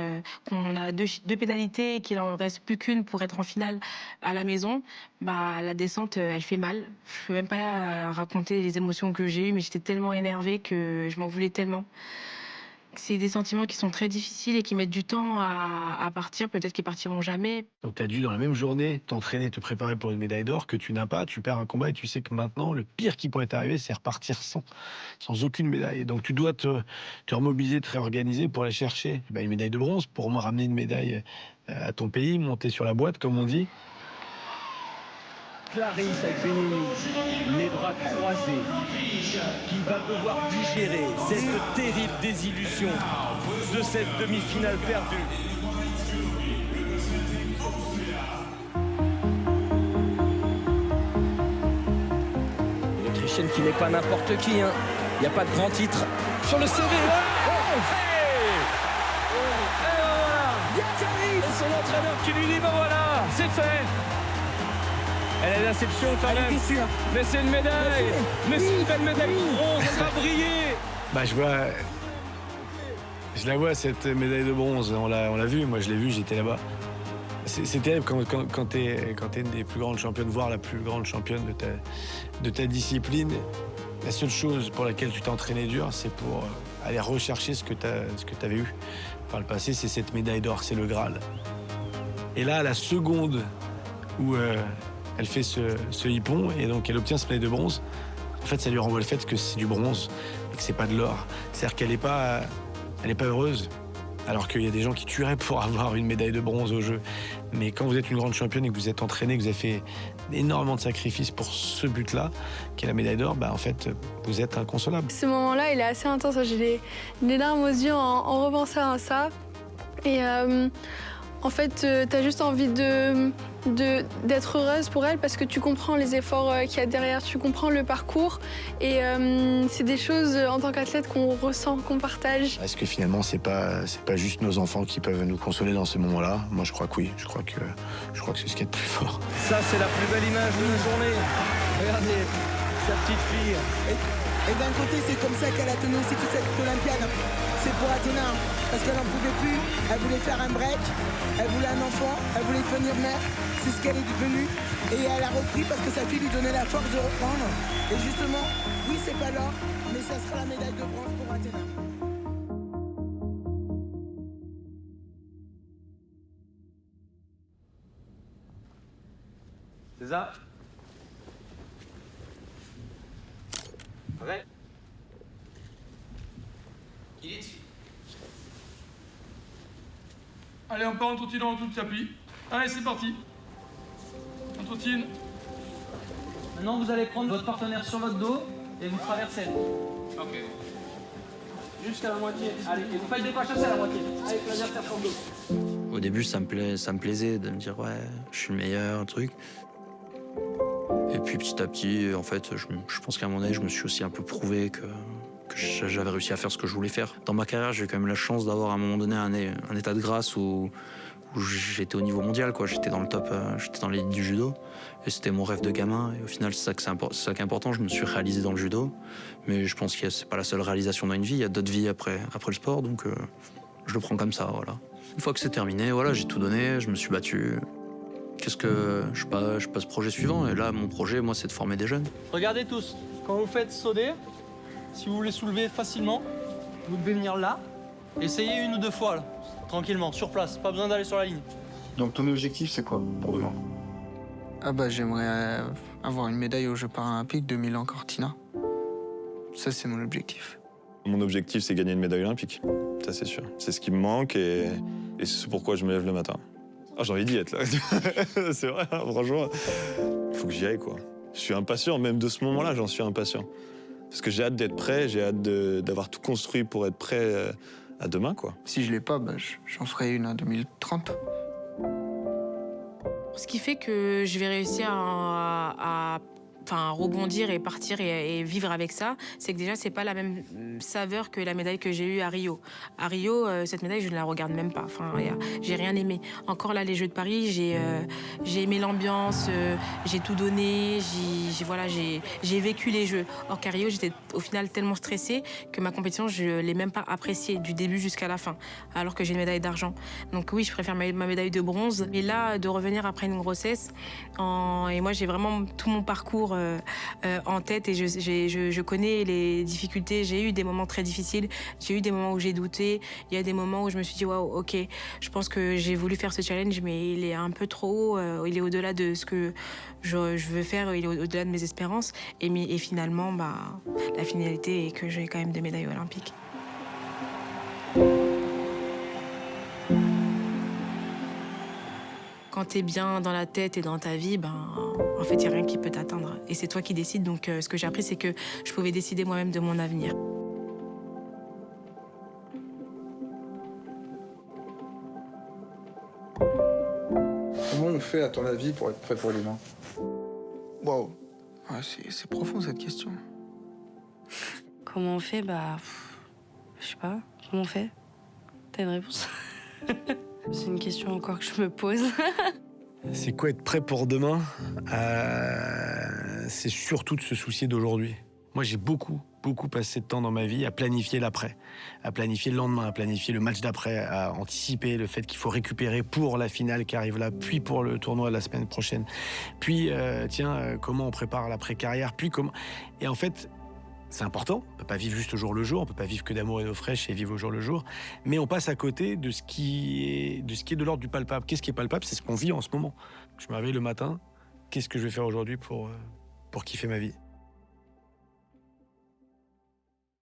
qu'on a deux pénalités et qu'il en reste plus qu'une pour être en finale à la maison, la descente, elle fait mal. Je peux même pas raconter les émotions que j'ai eues, mais j'étais tellement énervée que je m'en voulais tellement. C'est des sentiments qui sont très difficiles et qui mettent du temps à partir, peut-être qu'ils partiront jamais. Donc tu as dû, dans la même journée, t'entraîner, te préparer pour une médaille d'or que tu n'as pas, tu perds un combat et tu sais que maintenant, le pire qui pourrait t'arriver, c'est repartir sans aucune médaille. Donc tu dois te remobiliser, te réorganiser pour aller chercher une médaille de bronze, pour au moins ramener une médaille à ton pays, monter sur la boîte, comme on dit. Clarisse avec les bras croisés, qui va devoir digérer cette terrible désillusion de cette demi-finale perdue. Une Autrichienne qui n'est pas n'importe qui, hein. Il n'y a pas de grand titre sur le CV. Et son entraîneur qui lui dit, voilà, c'est fait. Elle a l'inception quand même. Mais c'est une médaille. Mais c'est une belle médaille de bronze. Elle va briller. Je la vois, cette médaille de bronze. On l'a vue. Moi, je l'ai vue. J'étais là-bas. C'est terrible quand t'es une des plus grandes championnes, voire la plus grande championne de ta discipline. La seule chose pour laquelle tu t'es entraîné dur, c'est pour aller rechercher ce que t'avais eu par le passé. C'est cette médaille d'or. C'est le Graal. Et là, à la seconde où elle fait ce hippon et donc elle obtient ce médaille de bronze. En fait, ça lui renvoie le fait que c'est du bronze et que c'est pas de l'or. C'est-à-dire qu'elle n'est pas heureuse, alors qu'il y a des gens qui tueraient pour avoir une médaille de bronze au jeu. Mais quand vous êtes une grande championne et que vous êtes entraînée, que vous avez fait énormément de sacrifices pour ce but-là, qui est la médaille d'or, en fait, vous êtes inconsolable. Ce moment-là, il est assez intense. J'ai des larmes aux yeux en repensant à ça. Et en fait, t'as juste envie d'être heureuse pour elle parce que tu comprends les efforts qu'il y a derrière, tu comprends le parcours et c'est des choses en tant qu'athlète qu'on ressent, qu'on partage. Est-ce que finalement c'est pas juste nos enfants qui peuvent nous consoler dans ces moments-là? Moi je crois que oui, je crois que c'est ce qui est le plus fort. Ça c'est la plus belle image de la journée. Regardez, sa petite fille. Et d'un côté, c'est comme ça qu'elle a tenu aussi toute cette Olympiade. C'est pour Athéna, parce qu'elle n'en pouvait plus. Elle voulait faire un break, elle voulait un enfant, elle voulait devenir mère. C'est ce qu'elle est devenue. Et elle a repris parce que sa fille lui donnait la force de reprendre. Et justement, oui, c'est pas l'or, mais ça sera la médaille de bronze pour Athéna. C'est ça? Prêt? Allez, on part en trottinant tout le tapis. Allez, c'est parti. On trottine. Maintenant, vous allez prendre votre partenaire sur votre dos et vous traversez. Ok. Jusqu'à la moitié. Allez, et vous faites des pas chassés à la moitié. Avec l'adversaire sur le dos. Au début, ça me plaisait de me dire ouais, je suis le meilleur, un truc. Et puis petit à petit, en fait, je pense qu'à un moment donné, je me suis aussi un peu prouvé que j'avais réussi à faire ce que je voulais faire. Dans ma carrière, j'ai eu quand même la chance d'avoir à un moment donné un état de grâce où j'étais au niveau mondial, quoi. J'étais dans le top, j'étais dans l'élite du judo. Et c'était mon rêve de gamin. Et au final, c'est ça qui est important. Je me suis réalisé dans le judo. Mais je pense que c'est pas la seule réalisation dans une vie. Il y a d'autres vies après le sport. Donc je le prends comme ça, voilà. Une fois que c'est terminé, voilà, j'ai tout donné, je me suis battu. Je passe au projet suivant. Et là, mon projet, moi, c'est de former des jeunes. Regardez tous, quand vous faites sauter, si vous voulez soulever facilement, vous devez venir là. Essayez 1 ou 2 fois, là, tranquillement, sur place, pas besoin d'aller sur la ligne. Donc ton objectif, c'est quoi pour demain? Ah bah j'aimerais avoir une médaille aux Jeux paralympiques 2000 en Cortina. Ça, c'est mon objectif. Mon objectif, c'est gagner une médaille olympique. Ça, c'est sûr. C'est ce qui me manque et c'est pourquoi je me lève le matin. Ah, j'ai envie d'y être, là. C'est vrai, hein, franchement. Il faut que j'y aille, quoi. Je suis impatient, même de ce moment-là, j'en suis impatient. Parce que j'ai hâte d'être prêt, j'ai hâte d'avoir tout construit pour être prêt à demain, quoi. Si je l'ai pas, bah, j'en ferai une en 2030. Ce qui fait que je vais réussir à rebondir et partir et vivre avec ça, c'est que déjà, c'est pas la même saveur que la médaille que j'ai eue à Rio. À Rio, cette médaille, je ne la regarde même pas. Enfin, j'ai rien aimé. Encore là, les Jeux de Paris, j'ai aimé l'ambiance, j'ai tout donné, j'ai vécu les Jeux. Or qu'à Rio, j'étais au final tellement stressée que ma compétition, je l'ai même pas appréciée du début jusqu'à la fin, alors que j'ai une médaille d'argent. Donc oui, je préfère ma médaille de bronze. Mais là, de revenir après une grossesse, et moi, j'ai vraiment tout mon parcours en tête et je connais les difficultés. J'ai eu des moments très difficiles, j'ai eu des moments où j'ai douté, il y a des moments où je me suis dit waouh, ok, je pense que j'ai voulu faire ce challenge mais il est un peu trop haut, il est au-delà de ce que je veux faire, il est au-delà de mes espérances et finalement la finalité est que j'ai quand même des médailles olympiques. Quand t'es bien dans la tête et dans ta vie, en fait, il n'y a rien qui peut t'atteindre. Et c'est toi qui décides. Donc, ce que j'ai appris, c'est que je pouvais décider moi-même de mon avenir. Comment on fait, à ton avis, pour être prêt pour demain? Waouh, ouais, c'est profond cette question. Comment on fait? Je sais pas. Comment on fait? T'as une réponse? C'est une question encore que je me pose. C'est quoi être prêt pour demain? C'est surtout de se soucier d'aujourd'hui. Moi, j'ai beaucoup passé de temps dans ma vie à planifier l'après, à planifier le lendemain, à planifier le match d'après, à anticiper le fait qu'il faut récupérer pour la finale qui arrive là, puis pour le tournoi de la semaine prochaine. Puis, comment on prépare l'après-carrière, puis comment... Et en fait... C'est important, on ne peut pas vivre juste au jour le jour, on ne peut pas vivre que d'amour et d'eau fraîche et vivre au jour le jour, mais on passe à côté de ce qui est de l'ordre du palpable. Qu'est-ce qui est palpable? C'est ce qu'on vit en ce moment. Je me réveille le matin, qu'est-ce que je vais faire aujourd'hui pour kiffer ma vie?